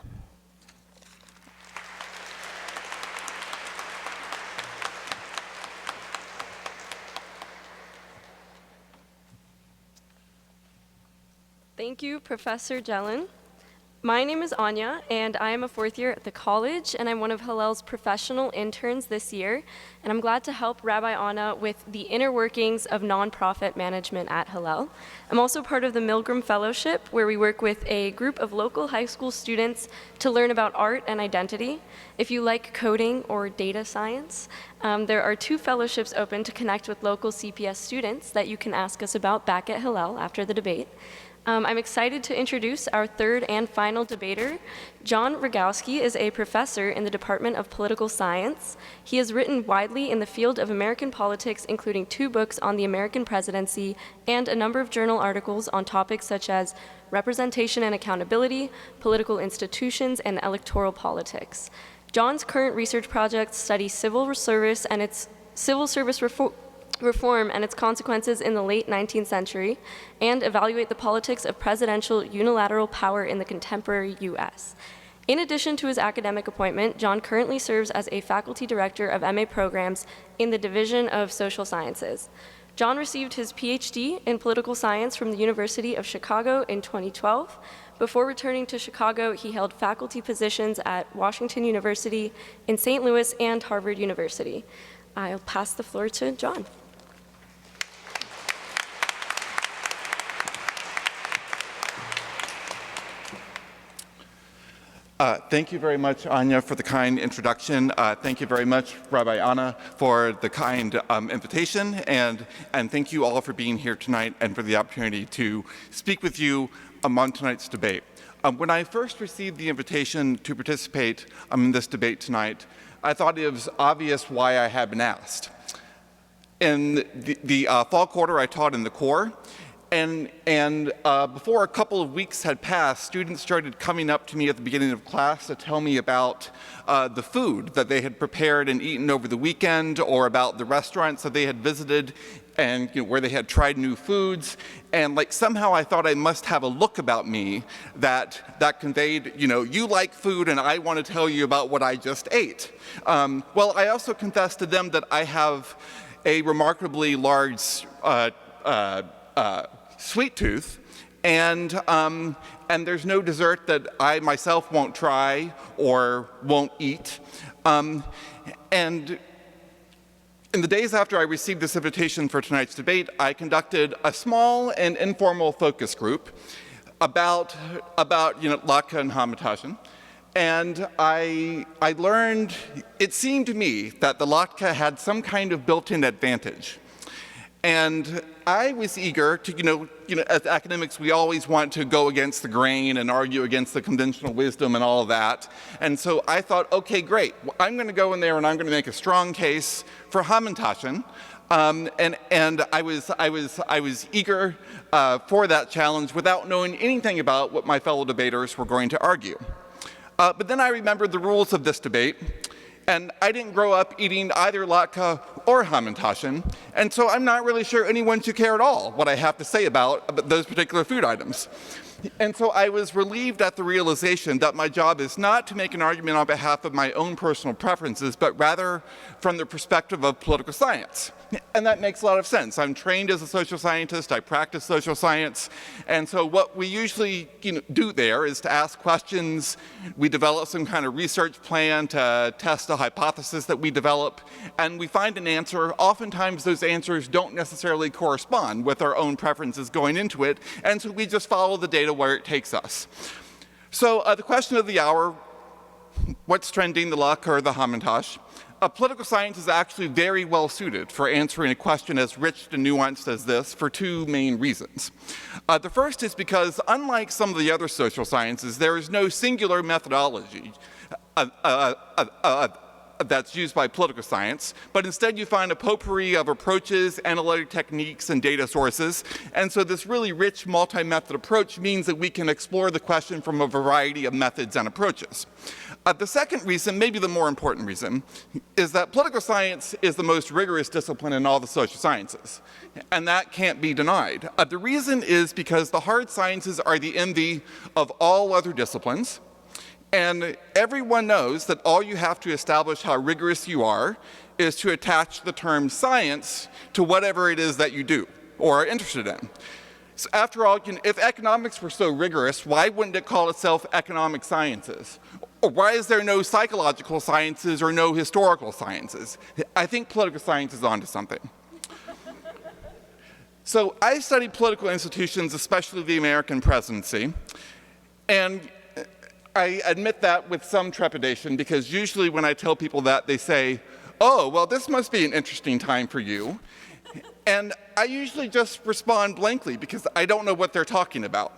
Thank you, Professor Jelen. My name is Anya, and I am a 4th year at the college, and I'm one of Hillel's professional interns this year, and I'm glad to help Rabbi Anna with the inner workings of nonprofit management at Hillel. I'm also part of the Milgram Fellowship, where we work with a group of local high school students to learn about art and identity. If you like coding or data science, there are 2 fellowships open to connect with local CPS students that you can ask us about back at Hillel after the debate. I'm excited to introduce our 3rd and final debater. John Regowski is a professor in the Department of Political Science. He has written widely in the field of American politics, including 2 books on the American presidency and a number of journal articles on topics such as representation and accountability, political institutions, and electoral politics. John's current research projects study civil service reform and its consequences in the late 19th century, and evaluate the politics of presidential unilateral power in the contemporary U.S. In addition to his academic appointment, John currently serves as a faculty director of MA programs in the Division of Social Sciences. John received his PhD in political science from the University of Chicago in 2012. Before returning to Chicago, he held faculty positions at Washington University, in St. Louis, and Harvard University. I'll pass the floor to John. Thank you very much, Anya, for the kind introduction. Thank you very much, Rabbi Anna, for the kind invitation, and thank you all for being here tonight and for the opportunity to speak with you on tonight's debate. When I first received the invitation to participate in this debate tonight, I thought it was obvious why I had been asked. In the fall quarter, I taught in the Corps, and before a couple of weeks had passed, students started coming up to me at the beginning of class to tell me about the food that they had prepared and eaten over the weekend, or about the restaurants that they had visited and where they had tried new foods. And somehow I thought I must have a look about me that conveyed, you like food and I want to tell you about what I just ate. Well, I also confessed to them that I have a remarkably large sweet tooth, and there's no dessert that I myself won't try or won't eat. And in the days after I received this invitation for tonight's debate, I conducted a small and informal focus group about Latke-Hamantash. And I learned, it seemed to me that the latke had some kind of built-in advantage. And I was eager to, as academics, we always want to go against the grain and argue against the conventional wisdom and all of that. And so I thought, okay, great. I'm going to go in there and I'm going to make a strong case for Hamantashen. And I was eager for that challenge without knowing anything about what my fellow debaters were going to argue. But then I remembered the rules of this debate. And I didn't grow up eating either latke or Hamantashen, and so I'm not really sure anyone should care at all what I have to say about those particular food items. And so I was relieved at the realization that my job is not to make an argument on behalf of my own personal preferences, but rather from the perspective of political science. And that makes a lot of sense. I'm trained as a social scientist, I practice social science, and so what we usually do there is to ask questions. We develop some kind of research plan to test a hypothesis that we develop, and we find an answer. Oftentimes those answers don't necessarily correspond with our own preferences going into it, and so we just follow the data where it takes us. So the question of the hour what's trending, the Latke or the Hamantash, political science is actually very well suited for answering a question as rich and nuanced as this for two main reasons. The first is because, unlike some of the other social sciences, there is no singular methodology that's used by political science, but instead you find a potpourri of approaches, analytic techniques, and data sources. And so this really rich multi-method approach means that we can explore the question from a variety of methods and approaches. The second reason, maybe the more important reason, is that political science is the most rigorous discipline in all the social sciences, and that can't be denied. The reason is because the hard sciences are the envy of all other disciplines, and everyone knows that all you have to establish how rigorous you are is to attach the term science to whatever it is that you do or are interested in. So after all, if economics were so rigorous, why wouldn't it call itself economic sciences? Or why is there no psychological sciences or no historical sciences? I think political science is onto something. So I studied political institutions, especially the American presidency, and I admit that with some trepidation, because usually when I tell people that, they say, oh, well, this must be an interesting time for you. And I usually just respond blankly because I don't know what they're talking about.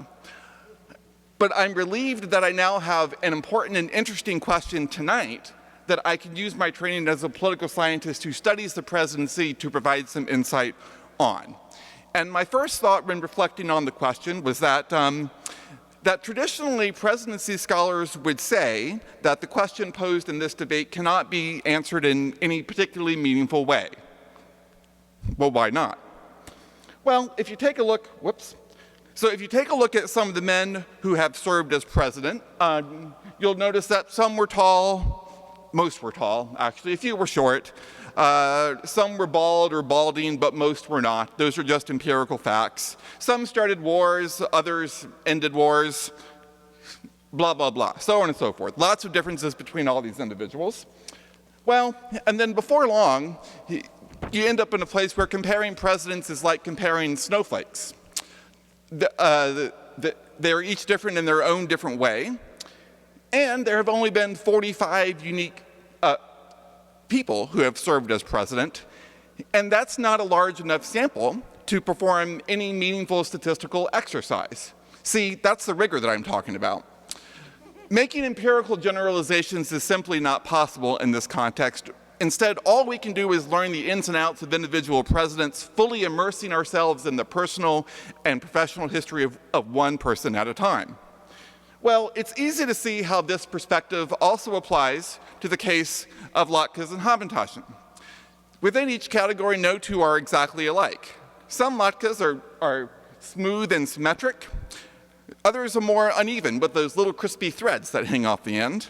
But I'm relieved that I now have an important and interesting question tonight that I can use my training as a political scientist who studies the presidency to provide some insight on. And my first thought when reflecting on the question was that that traditionally presidency scholars would say that the question posed in this debate cannot be answered in any particularly meaningful way. Well, why not? Well, if you take a look, if you take a look at some of the men who have served as president, you'll notice that some were tall, most were tall, actually, a few were short, some were bald or balding, but most were not. Those are just empirical facts. Some started wars, others ended wars, blah, blah, blah, so on and so forth. Lots of differences between all these individuals. Well, and then before long, you end up in a place where comparing presidents is like comparing snowflakes. They're each different in their own different way, and there have only been 45 unique people who have served as president, and that's not a large enough sample to perform any meaningful statistical exercise. See, that's the rigor that I'm talking about. Making empirical generalizations is simply not possible in this context. Instead, all we can do is learn the ins and outs of individual presidents, fully immersing ourselves in the personal and professional history of one person at a time. Well, it's easy to see how this perspective also applies to the case of Latkes and Hamantash. Within each category, no two are exactly alike. Some latkes are smooth and symmetric. Others are more uneven with those little crispy threads that hang off the end.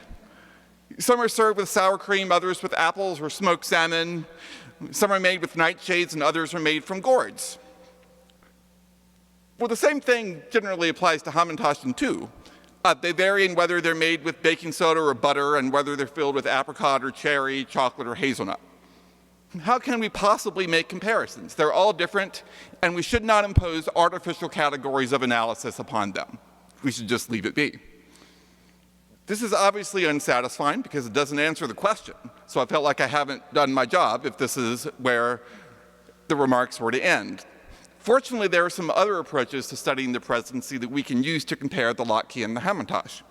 Some are served with sour cream, others with apples or smoked salmon. Some are made with nightshades and others are made from gourds. Well, the same thing generally applies to Hamantash too. They vary in whether they're made with baking soda or butter and whether they're filled with apricot or cherry, chocolate or hazelnut. How can we possibly make comparisons? They're all different, and we should not impose artificial categories of analysis upon them. We should just leave it be. This is obviously unsatisfying because it doesn't answer the question, so I felt like I haven't done my job if this is where the remarks were to end. Fortunately, there are some other approaches to studying the presidency that we can use to compare the Latke and the Hamantash.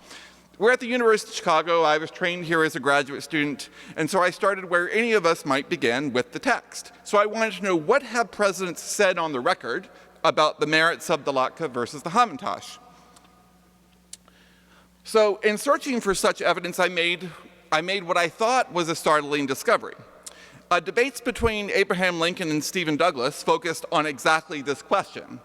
We're at the University of Chicago. I was trained here as a graduate student, and so I started where any of us might begin, with the text. So I wanted to know, what have presidents said on the record about the merits of the Latke versus the Hamantash? So in searching for such evidence, I made what I thought was a startling discovery. Debates between Abraham Lincoln and Stephen Douglas focused on exactly this question.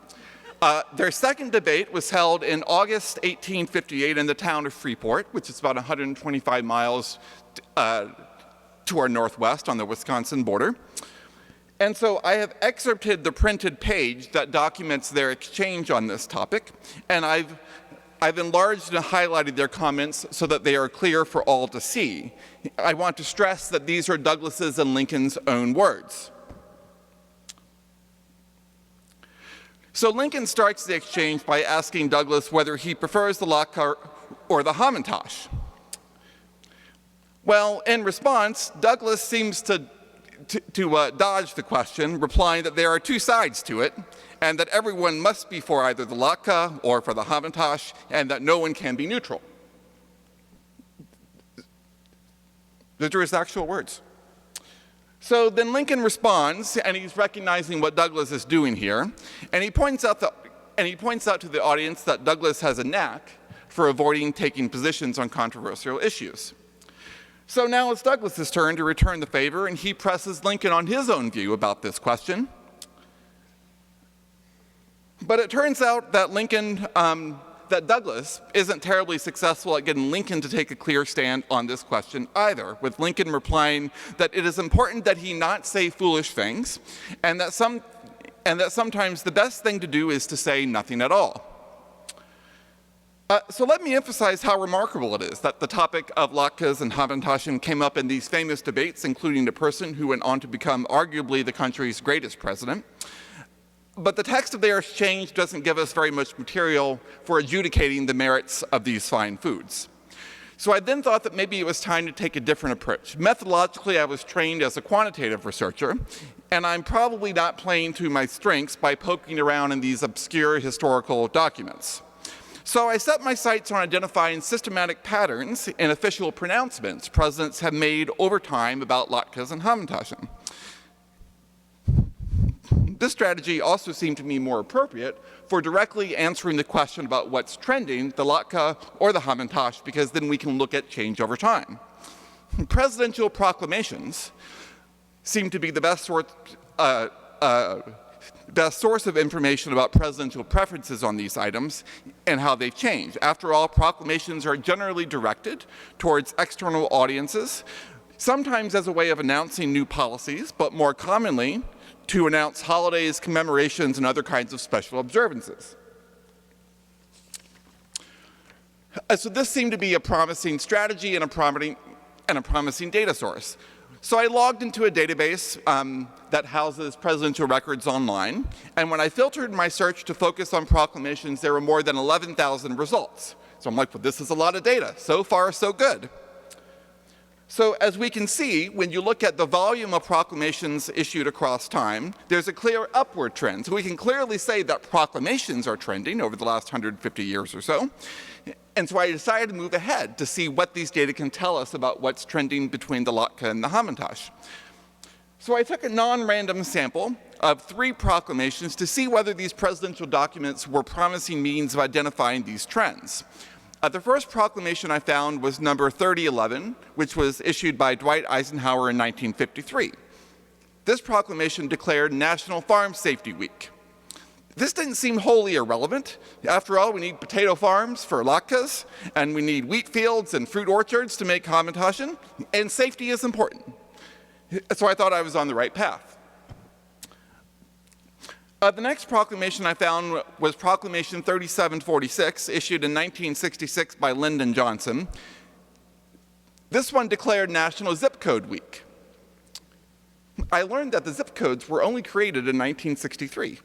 Their second debate was held in August 1858 in the town of Freeport, which is about 125 miles to our northwest on the Wisconsin border. And so I have excerpted the printed page that documents their exchange on this topic, and I've enlarged and highlighted their comments so that they are clear for all to see. I want to stress that these are Douglas's and Lincoln's own words. So Lincoln starts the exchange by asking Douglas whether he prefers the Latke or the Hamantash. Well, in response, Douglas seems to dodge the question, replying that there are two sides to it, and that everyone must be for either the Latke or for the Hamantash, and that no one can be neutral. Those are his actual words. So then Lincoln responds, and he's recognizing what Douglas is doing here, and he points out to the audience that Douglas has a knack for avoiding taking positions on controversial issues. So now it's Douglas's turn to return the favor, and he presses Lincoln on his own view about this question. But it turns out that that Douglas isn't terribly successful at getting Lincoln to take a clear stand on this question either, with Lincoln replying that it is important that he not say foolish things, and that sometimes the best thing to do is to say nothing at all. So let me emphasize how remarkable it is that the topic of Latkes and Hamantashen came up in these famous debates, including the person who went on to become arguably the country's greatest president. But the text of their exchange doesn't give us very much material for adjudicating the merits of these fine foods. So I then thought that maybe it was time to take a different approach. Methodologically, I was trained as a quantitative researcher, and I'm probably not playing to my strengths by poking around in these obscure historical documents. So I set my sights on identifying systematic patterns in official pronouncements presidents have made over time about Latkes and Hamantashen. This strategy also seemed to me more appropriate for directly answering the question about what's trending, the Latke or the Hamantash, because then we can look at change over time. Presidential proclamations seem to be the best source of information about presidential preferences on these items and how they've changed. After all, proclamations are generally directed towards external audiences, sometimes as a way of announcing new policies, but more commonly to announce holidays, commemorations, and other kinds of special observances. So this seemed to be a promising strategy and a promising data source. So I logged into a database that houses presidential records online, and when I filtered my search to focus on proclamations, there were more than 11,000 results. So I'm like, well, this is a lot of data. So far, so good. So as we can see, when you look at the volume of proclamations issued across time, there's a clear upward trend. So we can clearly say that proclamations are trending over the last 150 years or so. And so I decided to move ahead to see what these data can tell us about what's trending between the Latke and the Hamantash. So I took a non-random sample of 3 proclamations to see whether these presidential documents were promising means of identifying these trends. The first proclamation I found was number 3011, which was issued by Dwight Eisenhower in 1953. This proclamation declared National Farm Safety Week. This didn't seem wholly irrelevant. After all, we need potato farms for Latkes, and we need wheat fields and fruit orchards to make Hamantashen, and safety is important. So I thought I was on the right path. The next proclamation I found was Proclamation 3746, issued in 1966 by Lyndon Johnson. This one declared National Zip Code Week. I learned that the zip codes were only created in 1963.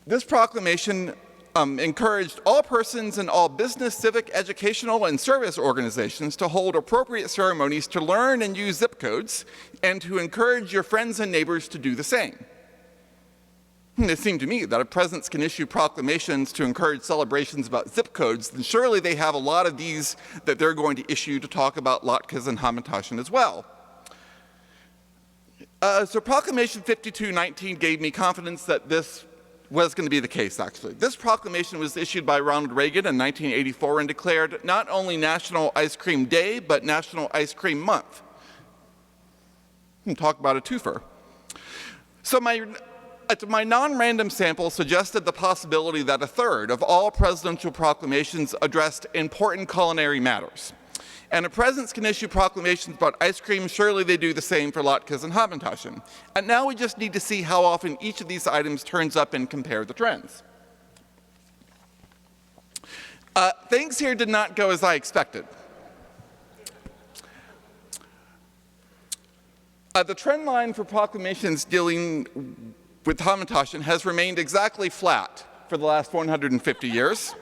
This proclamation encouraged all persons in all business, civic, educational, and service organizations to hold appropriate ceremonies to learn and use zip codes, and to encourage your friends and neighbors to do the same. It seemed to me that if presidents can issue proclamations to encourage celebrations about zip codes, then surely they have a lot of these that they're going to issue to talk about Latkes and Hamantashen as well. So Proclamation 5219 gave me confidence that this was going to be the case, actually. This proclamation was issued by Ronald Reagan in 1984 and declared not only National Ice Cream Day, but National Ice Cream Month. Talk about a twofer. So my non-random sample suggested the possibility that 1/3 of all presidential proclamations addressed important culinary matters. And if presidents can issue proclamations about ice cream, surely they do the same for Latkes and Hamantashen. And now we just need to see how often each of these items turns up and compare the trends. Things here did not go as I expected. The trend line for proclamations dealing with Hamantashen has remained exactly flat for the last 150 years.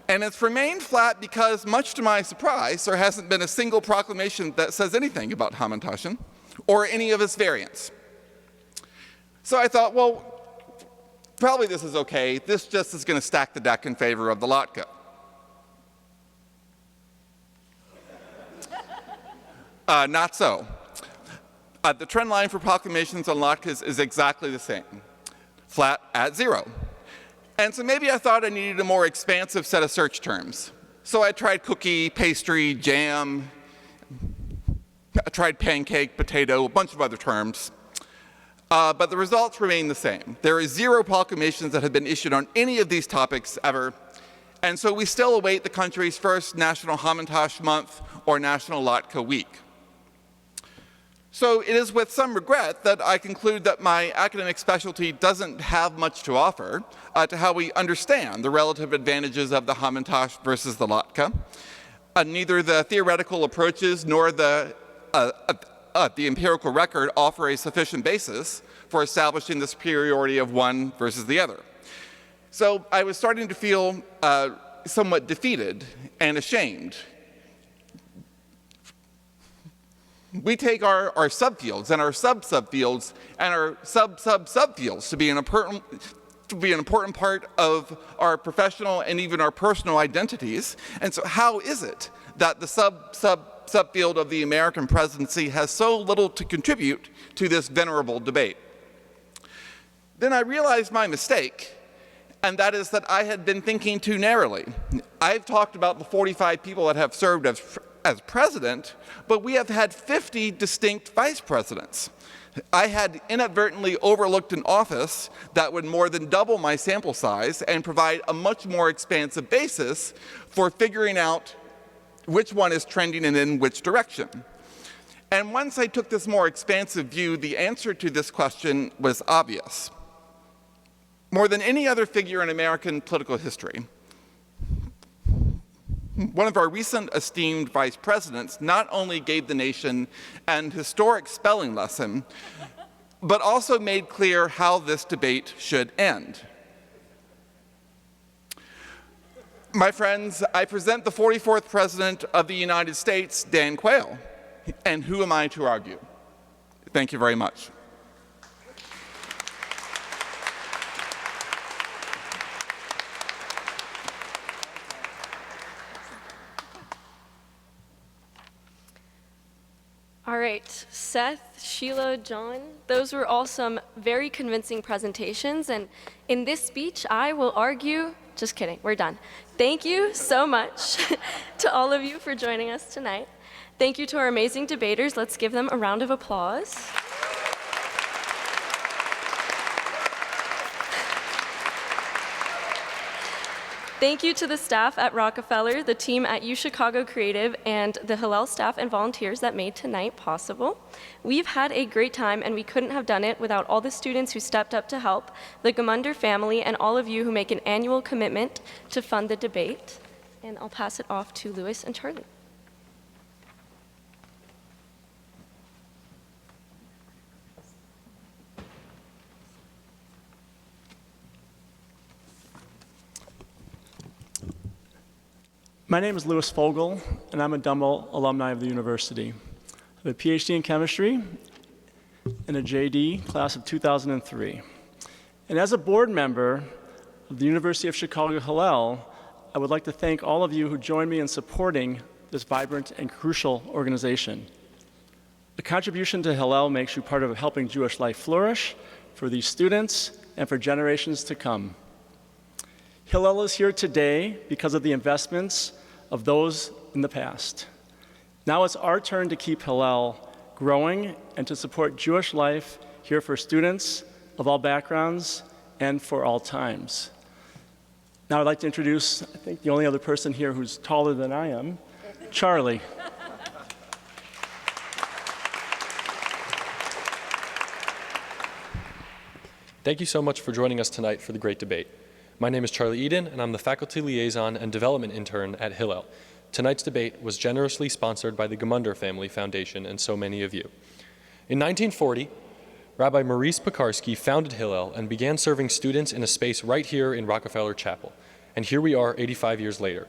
And it's remained flat because, much to my surprise, there hasn't been a single proclamation that says anything about Hamantashen or any of its variants. So I thought, well, probably this is okay. This just is going to stack the deck in favor of the latke. Not so. The trend line for proclamations on latkes is exactly the same, flat at 0. And so maybe I thought I needed a more expansive set of search terms. So I tried cookie, pastry, jam, I tried pancake, potato, a bunch of other terms. But the results remain the same. There are 0 proclamations that have been issued on any of these topics ever. And so we still await the country's first National Hamantash Month or National Latke Week. So it is with some regret that I conclude that my academic specialty doesn't have much to offer to how we understand the relative advantages of the Hamantash versus the latke. Neither the theoretical approaches nor the empirical record offer a sufficient basis for establishing the superiority of one versus the other. So I was starting to feel somewhat defeated and ashamed. We take our subfields and our sub-subfields and our sub-sub-subfields to be an important part of our professional and even our personal identities. And so how is it that the subfield of the American presidency has so little to contribute to this venerable debate? Then I realized my mistake, and that is that I had been thinking too narrowly. I've talked about the 45 people that have served as president, but we have had 50 distinct vice presidents. I had inadvertently overlooked an office that would more than double my sample size and provide a much more expansive basis for figuring out which one is trending and in which direction. And once I took this more expansive view, the answer to this question was obvious. More than any other figure in American political history, one of our recent esteemed vice presidents not only gave the nation an historic spelling lesson, but also made clear how this debate should end. My friends, I present the 44th President of the United States, Dan Quayle, and who am I to argue? Thank you very much. All right, Seth, Sheila, John, those were all some very convincing presentations, and in this speech, I will argue, just kidding, we're done. Thank you so much to all of you for joining us tonight. Thank you to our amazing debaters. Let's give them a round of applause. Thank you to the staff at Rockefeller, the team at UChicago Creative, and the Hillel staff and volunteers that made tonight possible. We've had a great time, and we couldn't have done it without all the students who stepped up to help, the Gamunder family, and all of you who make an annual commitment to fund the debate. And I'll pass it off to Louis and Charlie. My name is Louis Fogel, and I'm a Dumble alumni of the university. I have a PhD in chemistry and a JD class of 2003. And as a board member of the University of Chicago Hillel, I would like to thank all of you who joined me in supporting this vibrant and crucial organization. The contribution to Hillel makes you part of helping Jewish life flourish for these students and for generations to come. Hillel is here today because of the investments of those in the past. Now it's our turn to keep Hillel growing and to support Jewish life here for students of all backgrounds and for all times. Now I'd like to introduce, I think, the only other person here who's taller than I am, Charlie. Thank you so much for joining us tonight for the great debate. My name is Charlie Eden, and I'm the Faculty Liaison and Development Intern at Hillel. Tonight's debate was generously sponsored by the Gamunder Family Foundation and so many of you. In 1940, Rabbi Maurice Pekarsky founded Hillel and began serving students in a space right here in Rockefeller Chapel. And here we are 85 years later.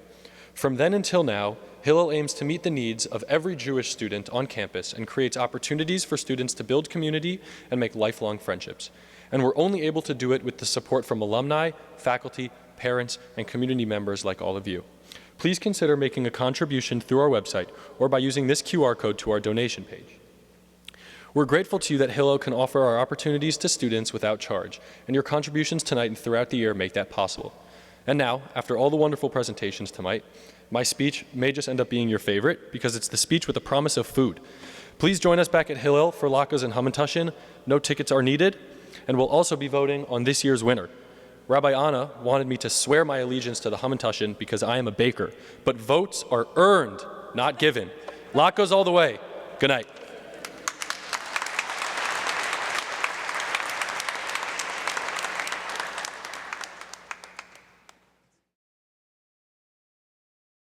From then until now, Hillel aims to meet the needs of every Jewish student on campus and creates opportunities for students to build community and make lifelong friendships. And we're only able to do it with the support from alumni, faculty, parents, and community members like all of you. Please consider making a contribution through our website or by using this QR code to our donation page. We're grateful to you that Hillel can offer our opportunities to students without charge, and your contributions tonight and throughout the year make that possible. And now, after all the wonderful presentations tonight, my speech may just end up being your favorite because it's the speech with the promise of food. Please join us back at Hillel for latkes and hamantashen. No tickets are needed, and we'll also be voting on this year's winner. Rabbi Anna wanted me to swear my allegiance to the hamantashen because I am a baker, but votes are earned, not given. Latkes all the way. Good night.